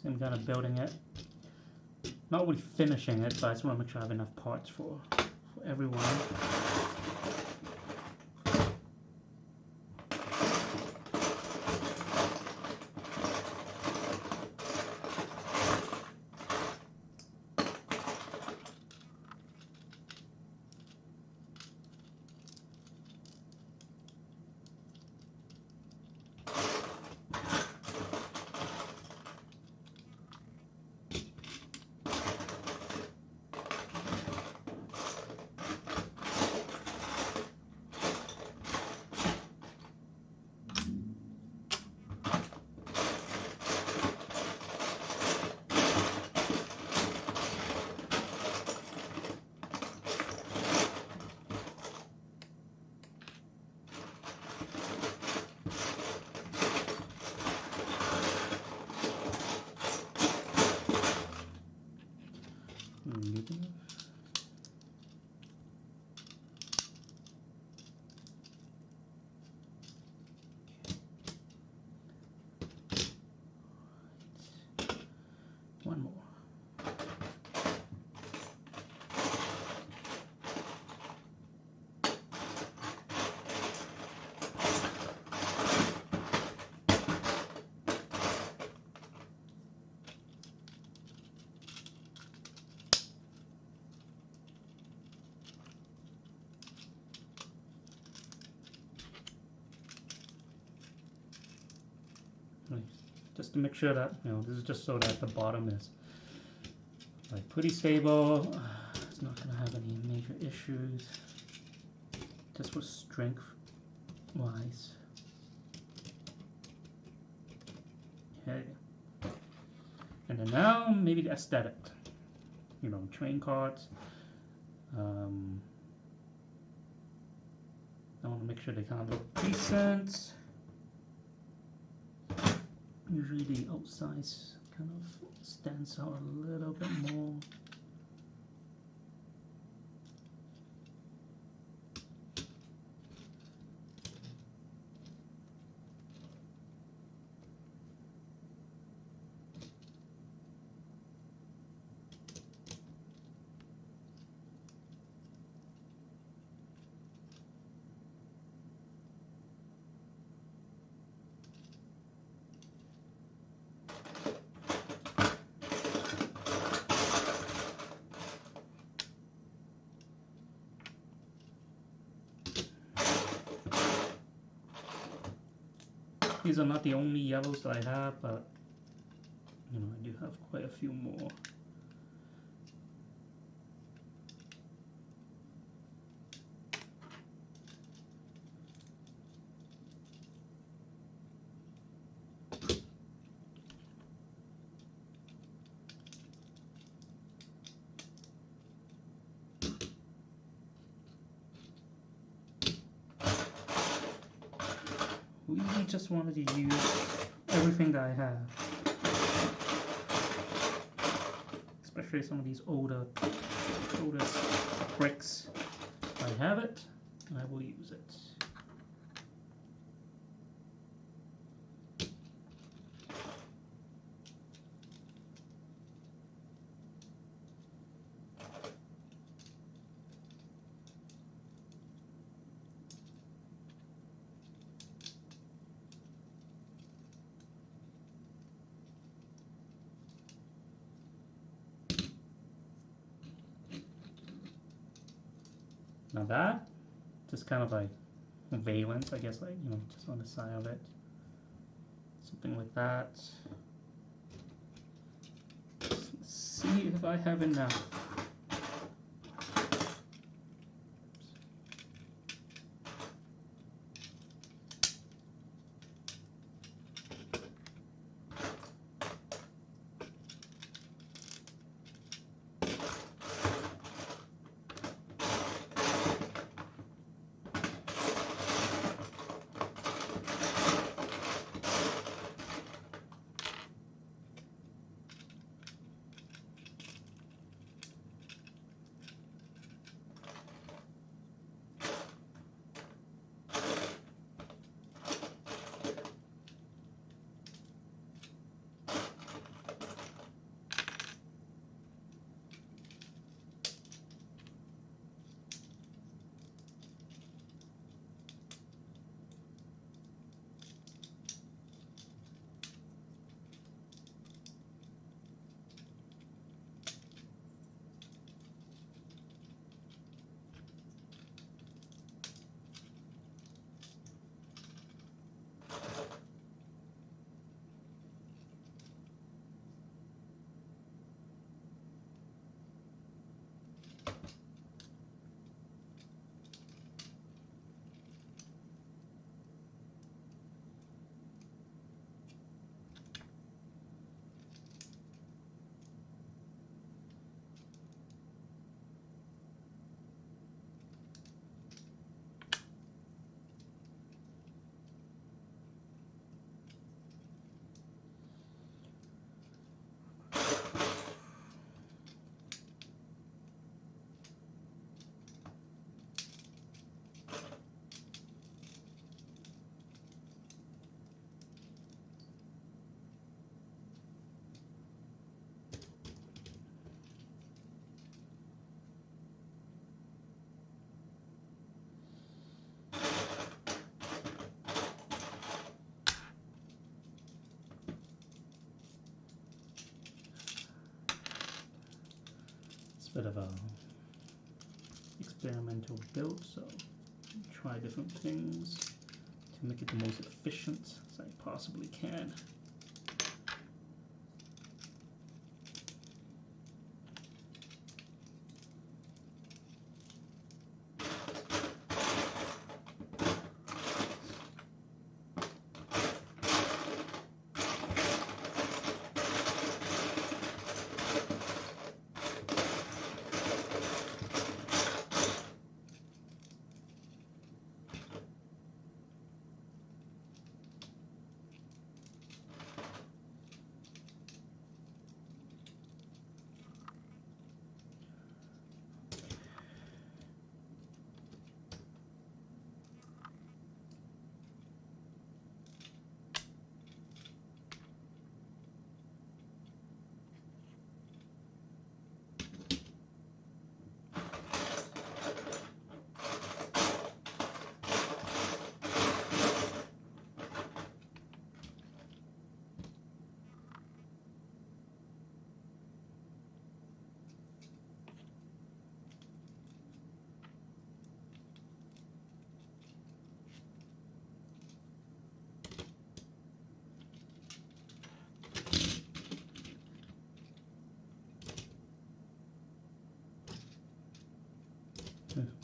Same kind of building it. Not really finishing it, but I just want to make sure I have enough parts for everyone. One more. Just to make sure that, this is just so that the bottom is like pretty stable. It's not going to have any major issues. Just for strength wise. Okay. And then now maybe the aesthetic. Train cards. I want to make sure they kind of look decent. Usually the outside kind of stands out a little bit more. These are not the only yellows that I have, but I do have quite a few more. We just wanted to use everything that I have, especially some of these older bricks. If I have it, I will use it. Now that, just kind of like valence, I guess, like, just on the side of it. Something like that. Let's see if I have enough. bit of a experimental build, so try different things to make it the most efficient as I possibly can.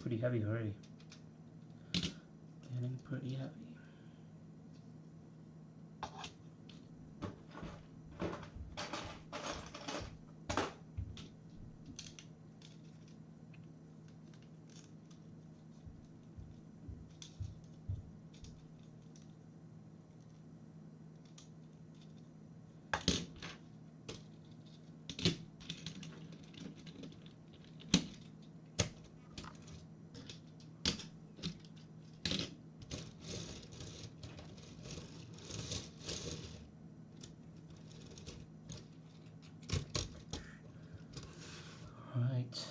Pretty heavy already. Getting pretty heavy. Right.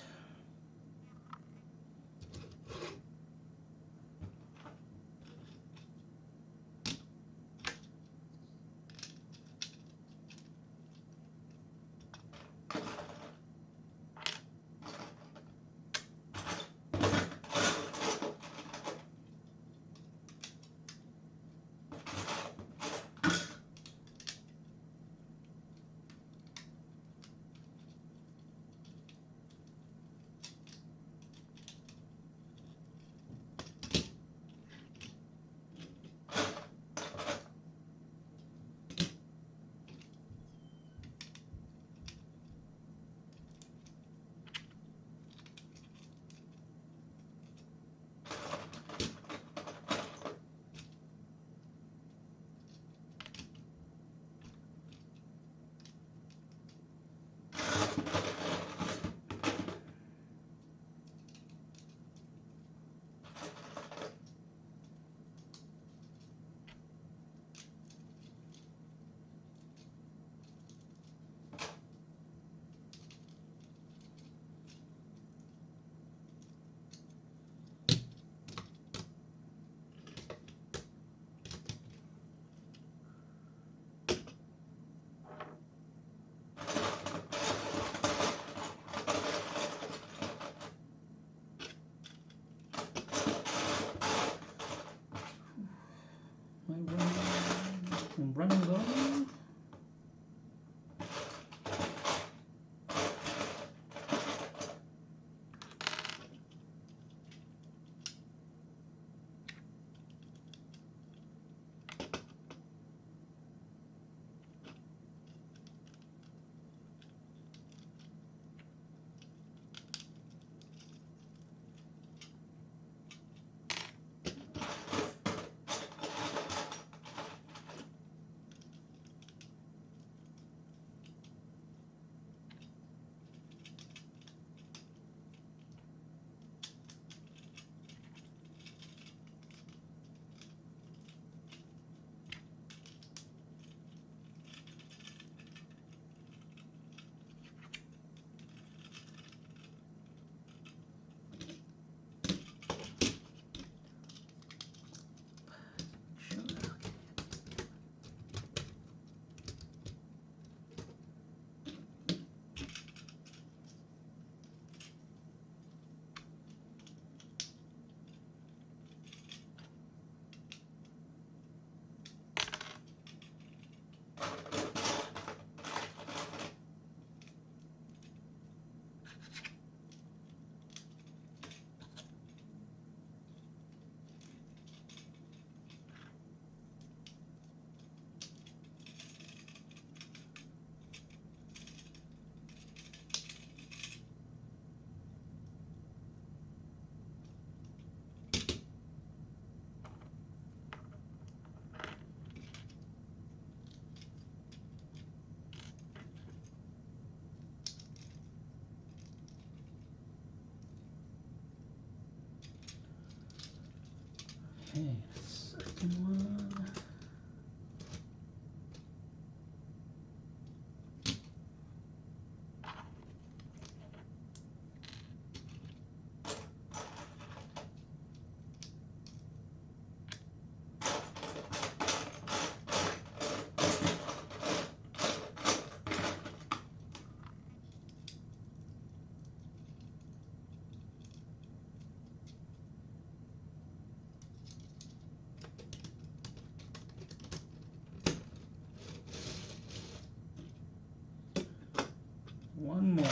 one more.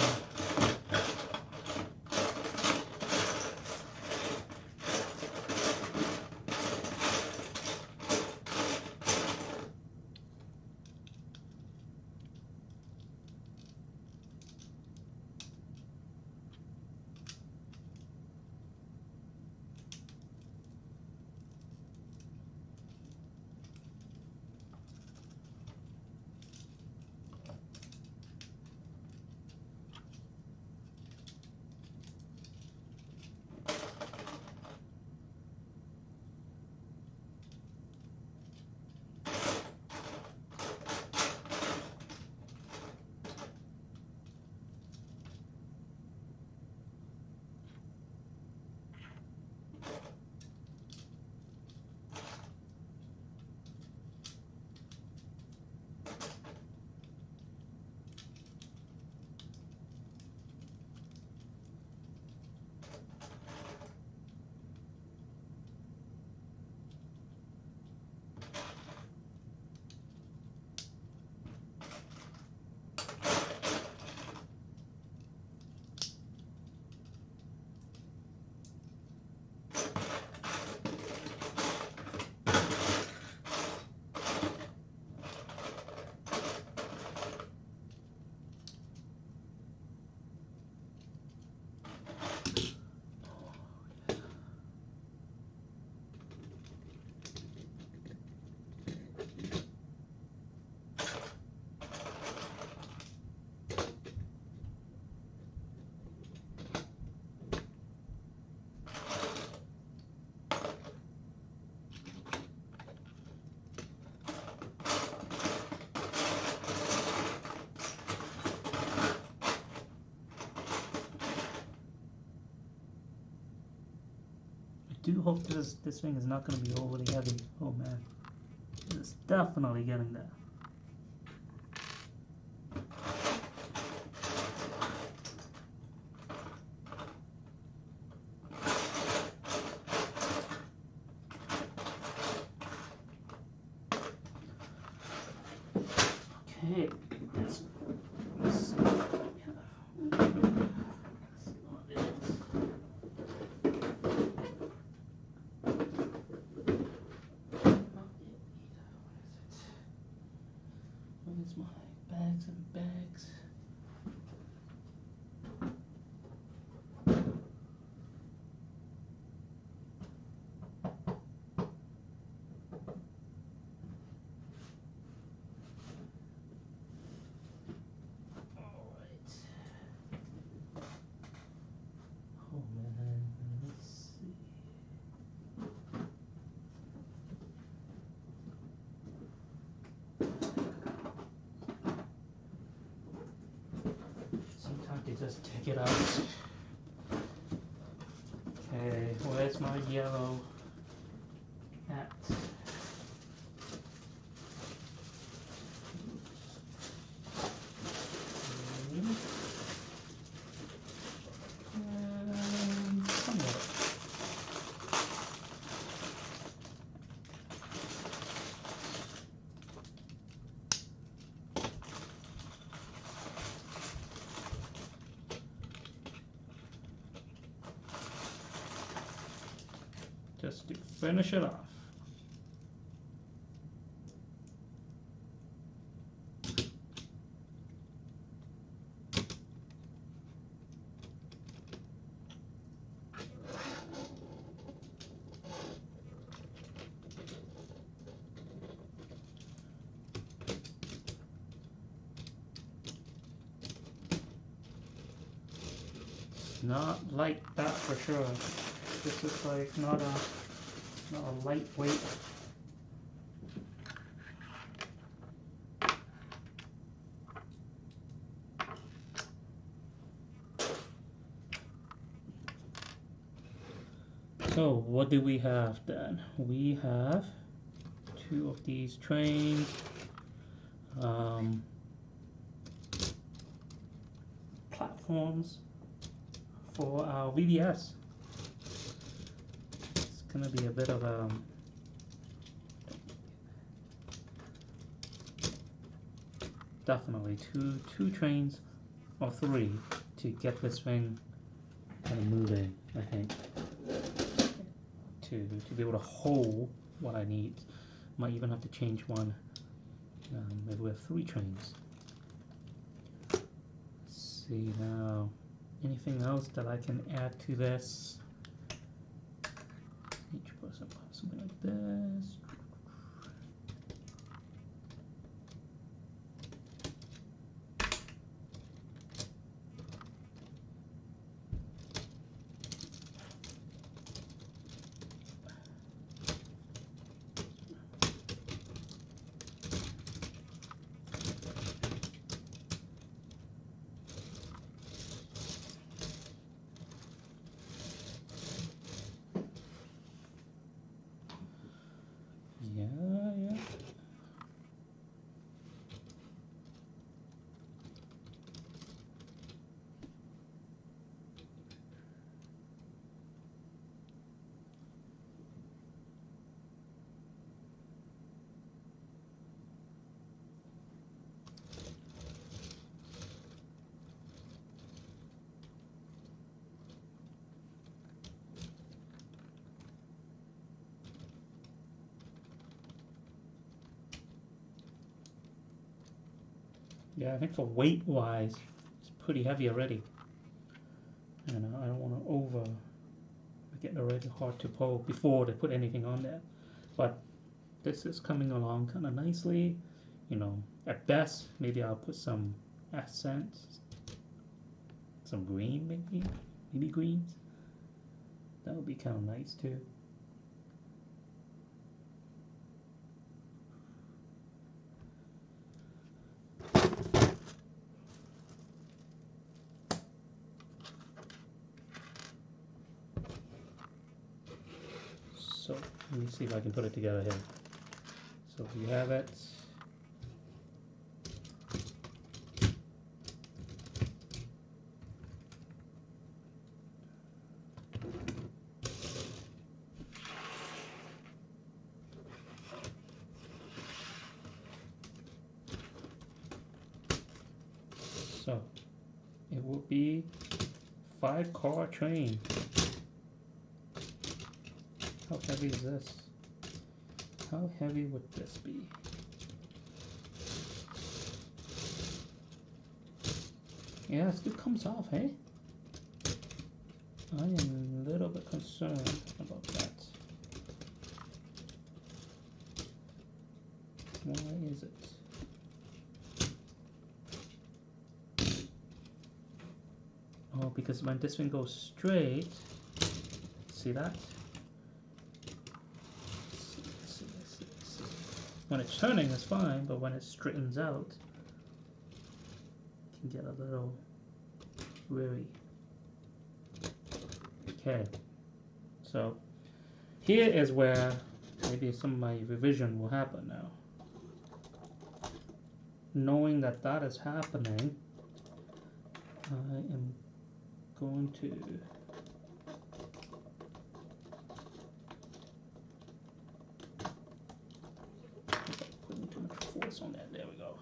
I do hope this thing is not going to be overly heavy. Oh man, it's definitely getting there. Okay, let's see. Where's my bags and bags? Alright. Oh man, let's see. Sometimes they just take it out. Okay, where's my yellow hat? Somewhere. Just to finish it off. Not like that for sure. This is like not a lightweight. So what do we have then? We have two of these trains. Platforms for our VBS. It's gonna be a bit of a definitely two trains or 3 to get this thing kind of moving, I think. To be able to hold what I need. Might even have to change one. Maybe we have 3 trains. Let's see now. Anything else that I can add to this? Each person, something like this. Yeah. Yeah, I think for weight wise, it's pretty heavy already. And I don't want to get it already hard to pull before they put anything on there. But this is coming along kind of nicely. You know, at best, maybe I'll put some accents, some green maybe greens. That would be kind of nice too. So let me see if I can put it together here. So we have it. So it will be 5-car train. How heavy is this? How heavy would this be? Yeah, it still comes off, hey? I am a little bit concerned about that. Why is it? Oh, because when this one goes straight, see that? Let's see. When it's turning, it's fine, but when it straightens out, it can get a little weary. Okay, so here is where maybe some of my revision will happen now. Knowing that that is happening, I am going to putting too much force on that. There we go.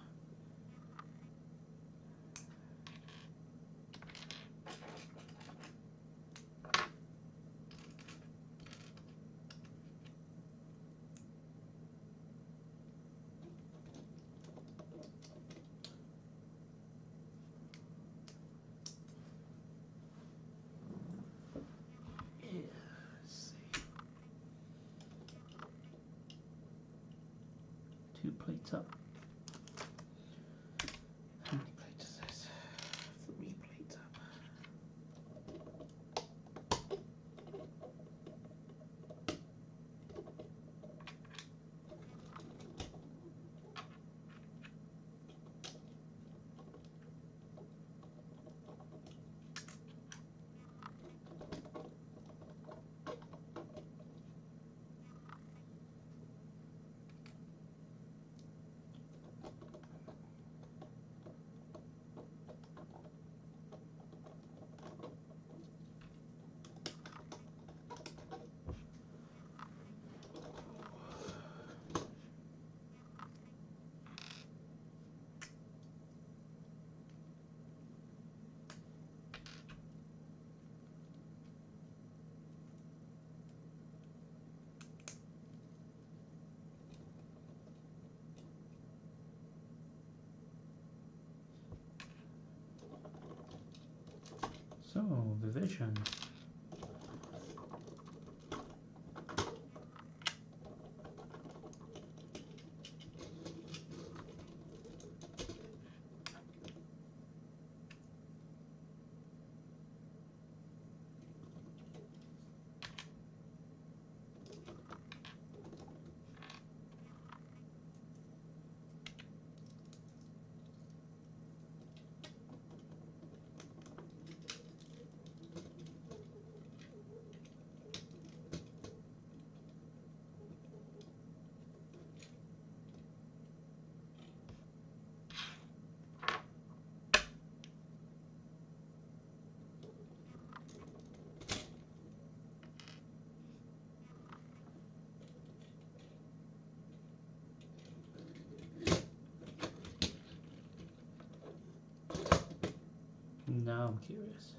Two plates up. How many plates is this? 3 plates up. So, revision. Now I'm curious.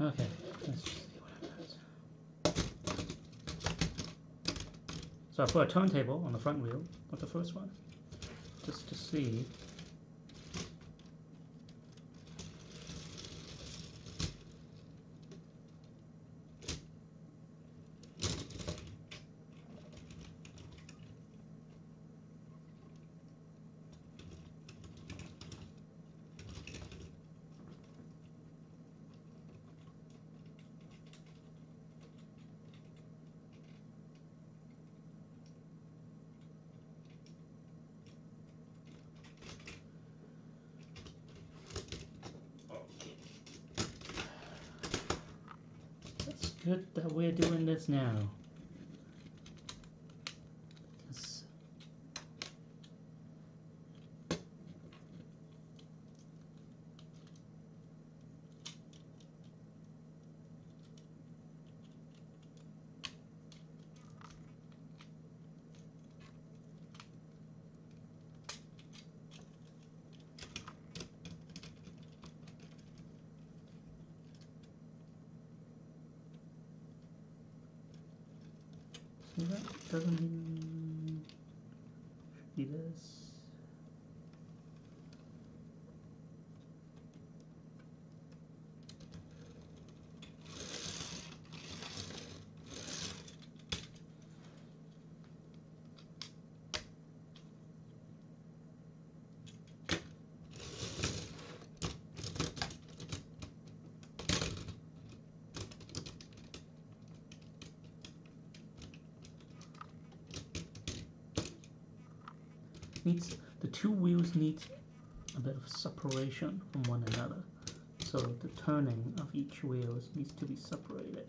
Okay, let's just see what happens. So I put a turntable on the front wheel of the first one, just to see. It's good that we're doing this now. It's see that doesn't be this. The two wheels need a bit of separation from one another, so the turning of each wheel needs to be separated.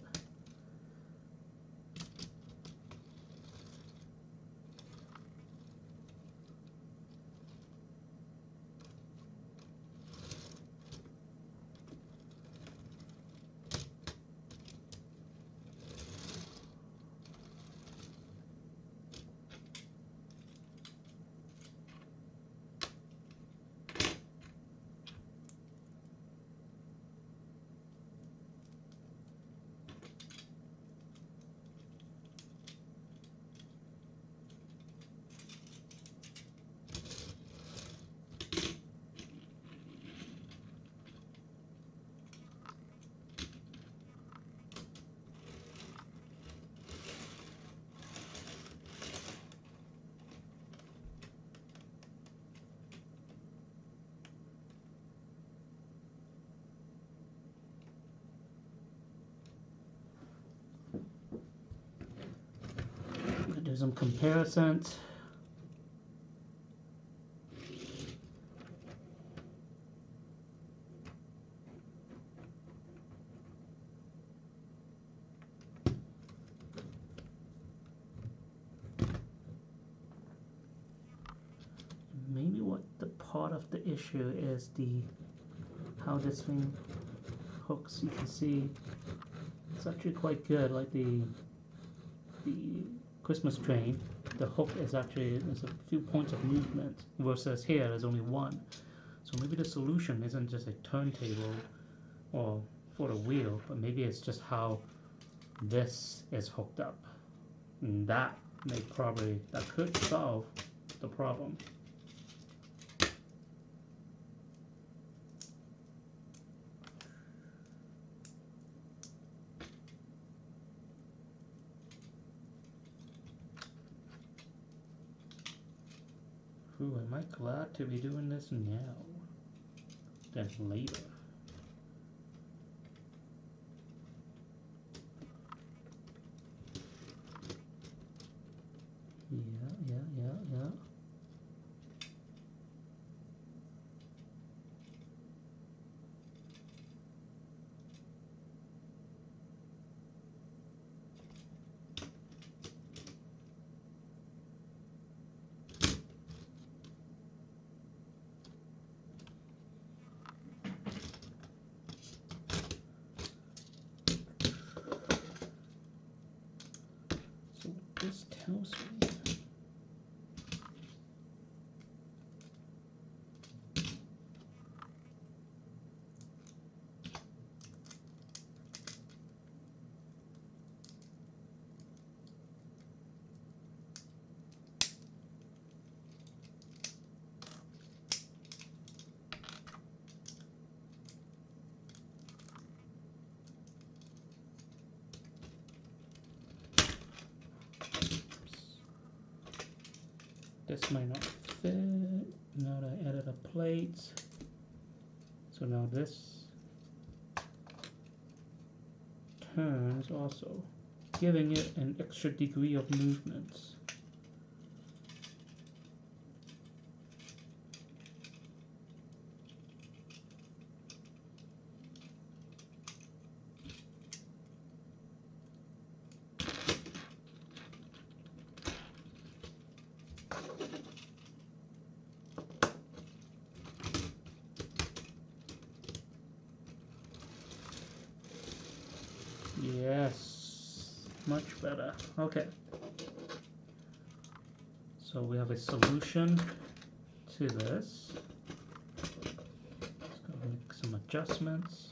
Do some comparisons. Maybe what the part of the issue is how this thing hooks. You can see it's actually quite good, like the Christmas train. The hook is actually, there's a few points of movement, versus here there's only one. So maybe the solution isn't just a turntable or for the wheel, but maybe it's just how this is hooked up, and that could solve the problem. Ooh, am I glad to be doing this now than later? Yeah. So what this tells me, this might not fit. Now that I added a plate, so now this turns also, giving it an extra degree of movement. Yes, much better. Okay. So we have a solution to this. Let's go make some adjustments.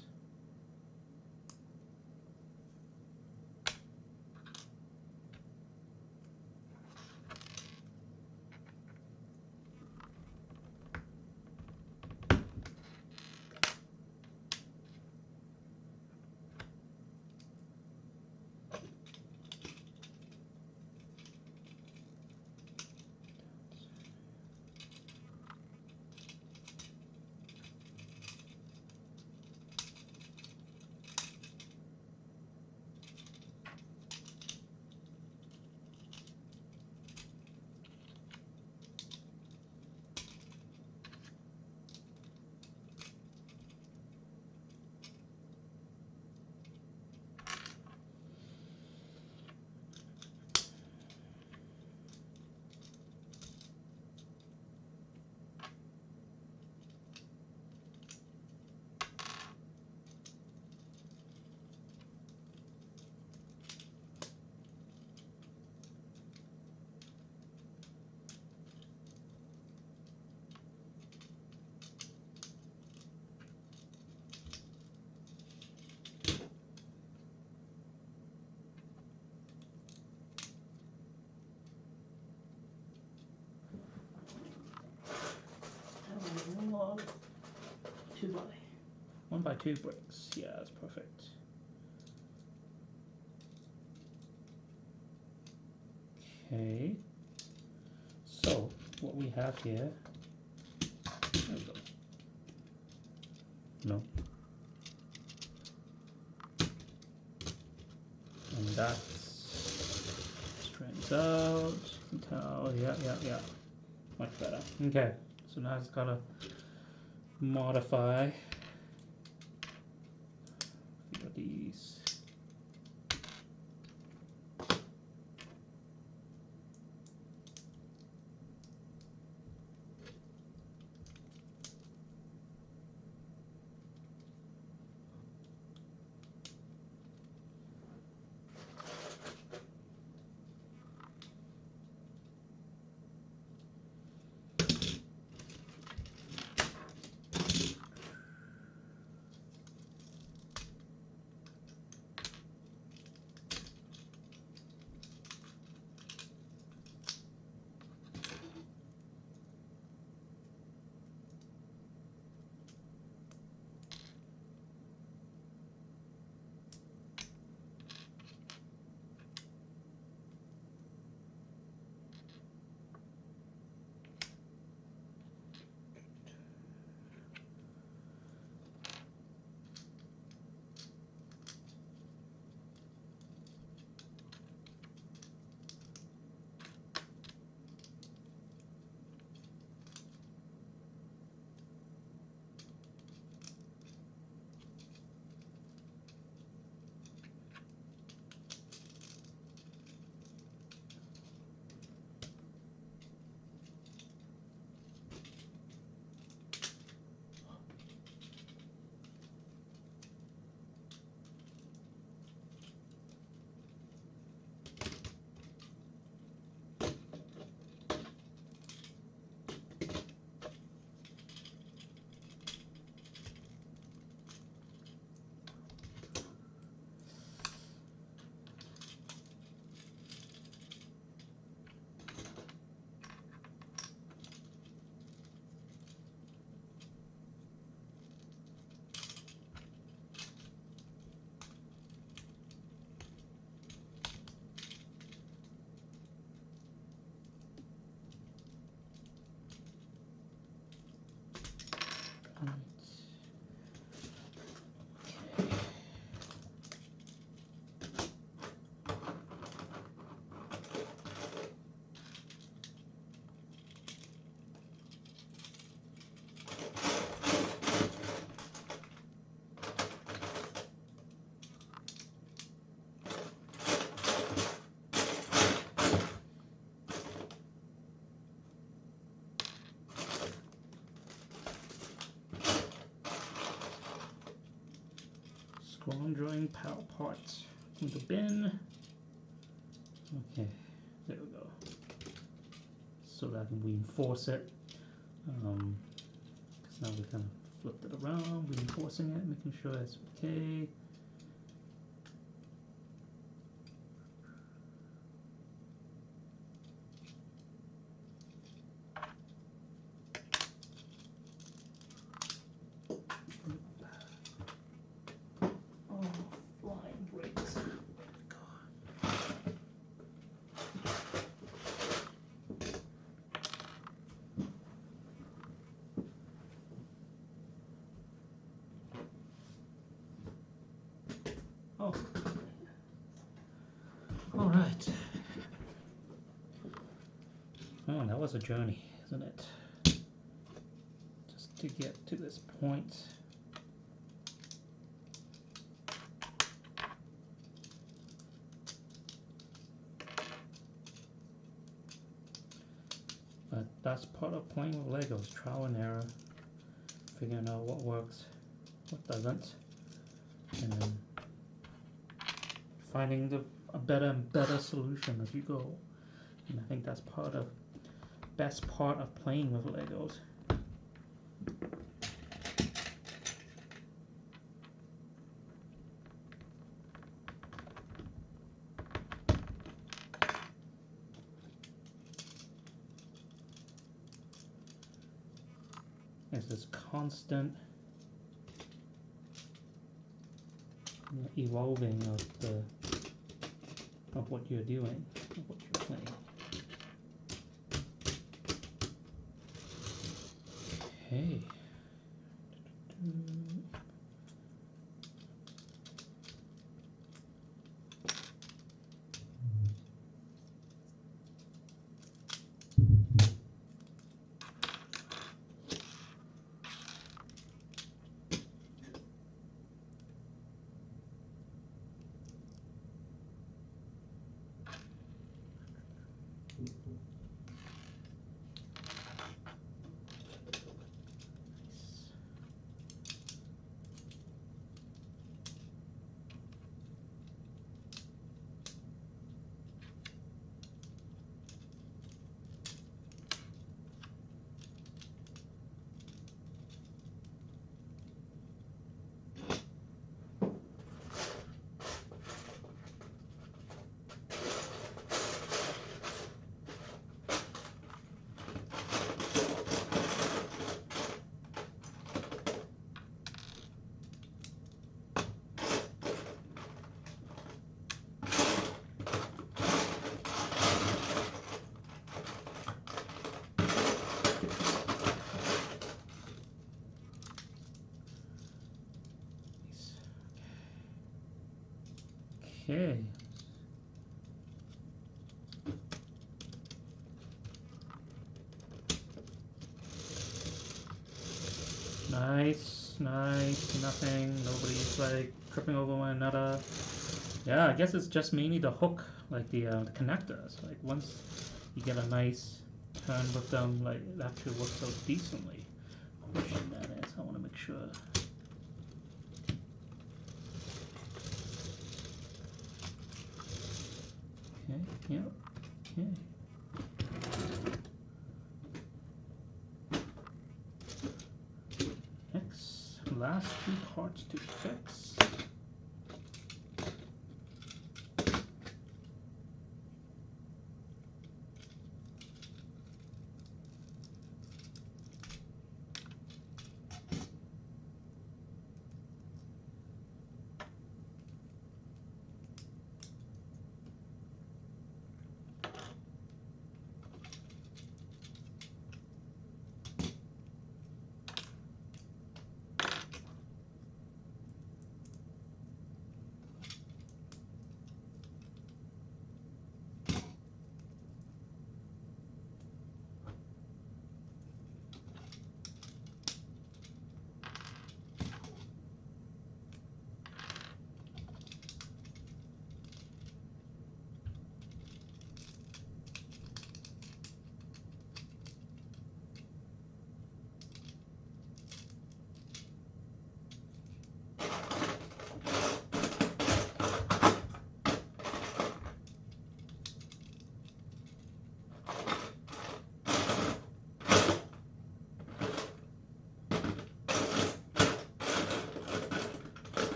Long 1x2 bricks. Yeah, that's perfect. Okay. So what we have here. There we go. No. And that's straightens out. You can tell. Yeah. Much better. Okay. So now it's gotta modify a few of these. Right. Scroll drawing power parts in the bin. Okay, there we go. So that I can reinforce it. Because now we kind of flipped it around, reinforcing it, making sure it's okay. Oh, flying brakes. Oh, all right. Oh, that was a journey, isn't it? Just to get to this point. But that's part of playing with Legos, trial and error, figuring out what works, what doesn't, and then finding a better and better solution as you go. And I think that's best part of playing with Legos. It's this constant evolving of what you're doing, of what you're playing. Okay. Okay. Nice, nice, nothing, nobody's like tripping over one another. Yeah, I guess it's just mainly the hook, like the connectors. Like once you get a nice turn with them, like it actually works out decently. Question that is, I want to make sure. Okay, yep, okay. Next, last two parts to fix.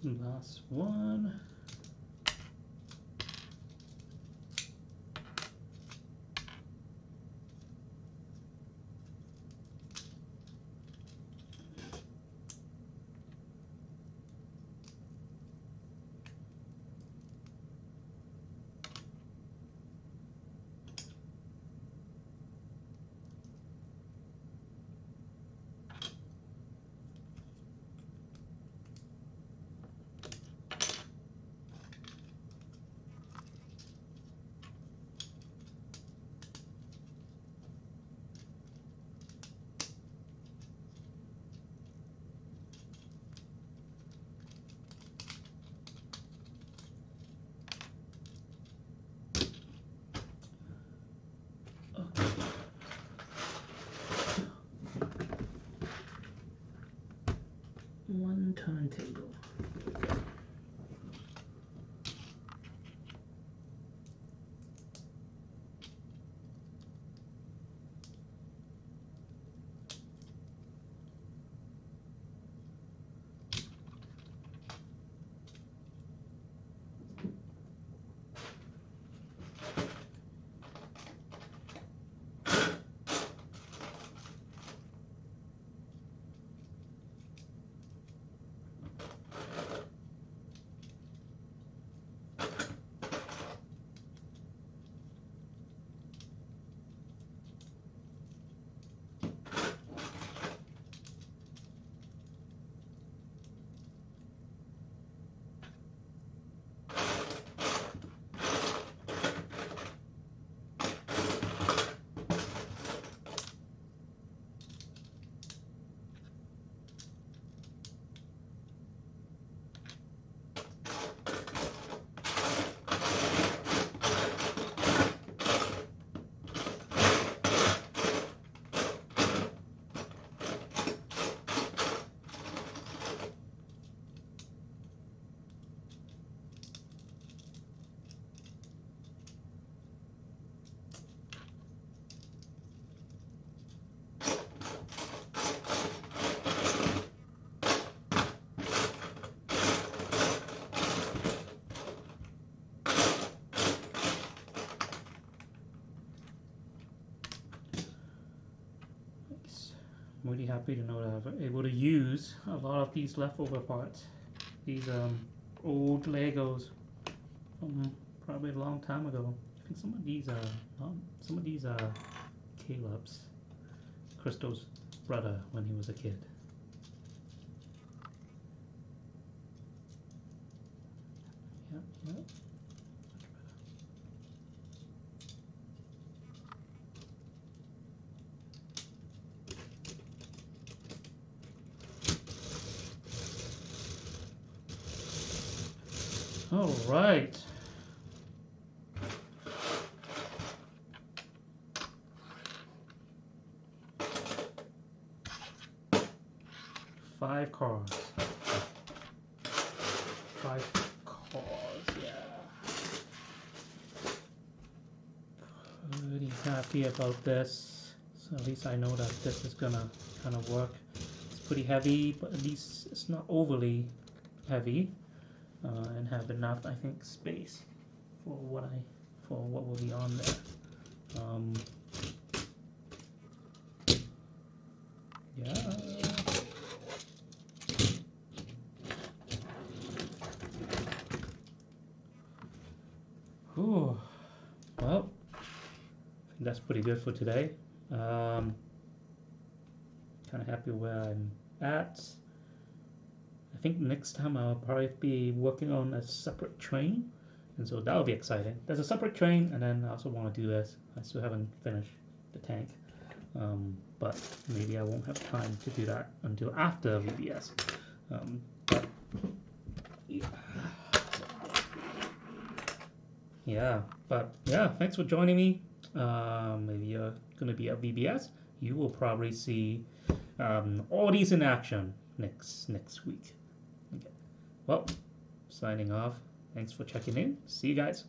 Last one. One turntable. I'm really happy to know that I've been able to use a lot of these leftover parts. These old Legos from probably a long time ago. I think some of these are Caleb's, Crystal's brother when he was a kid. Yep, yep. All right. Five cars. Five cars, yeah. Pretty happy about this. So at least I know that this is gonna kind of work. It's pretty heavy, but at least it's not overly heavy. And have enough, I think, space for what will be on there. Yeah. Whew. Well, I think that's pretty good for today. Kind of happy where I'm at. I think next time I'll probably be working on a separate train, and so that'll be exciting. There's a separate train, and then I also want to do this. I still haven't finished the tank, but maybe I won't have time to do that until after VBS. But yeah. Yeah, but yeah, thanks for joining me. If you're gonna be at VBS, you will probably see all these in action next week. Okay. Well, signing off. Thanks for checking in. See you guys.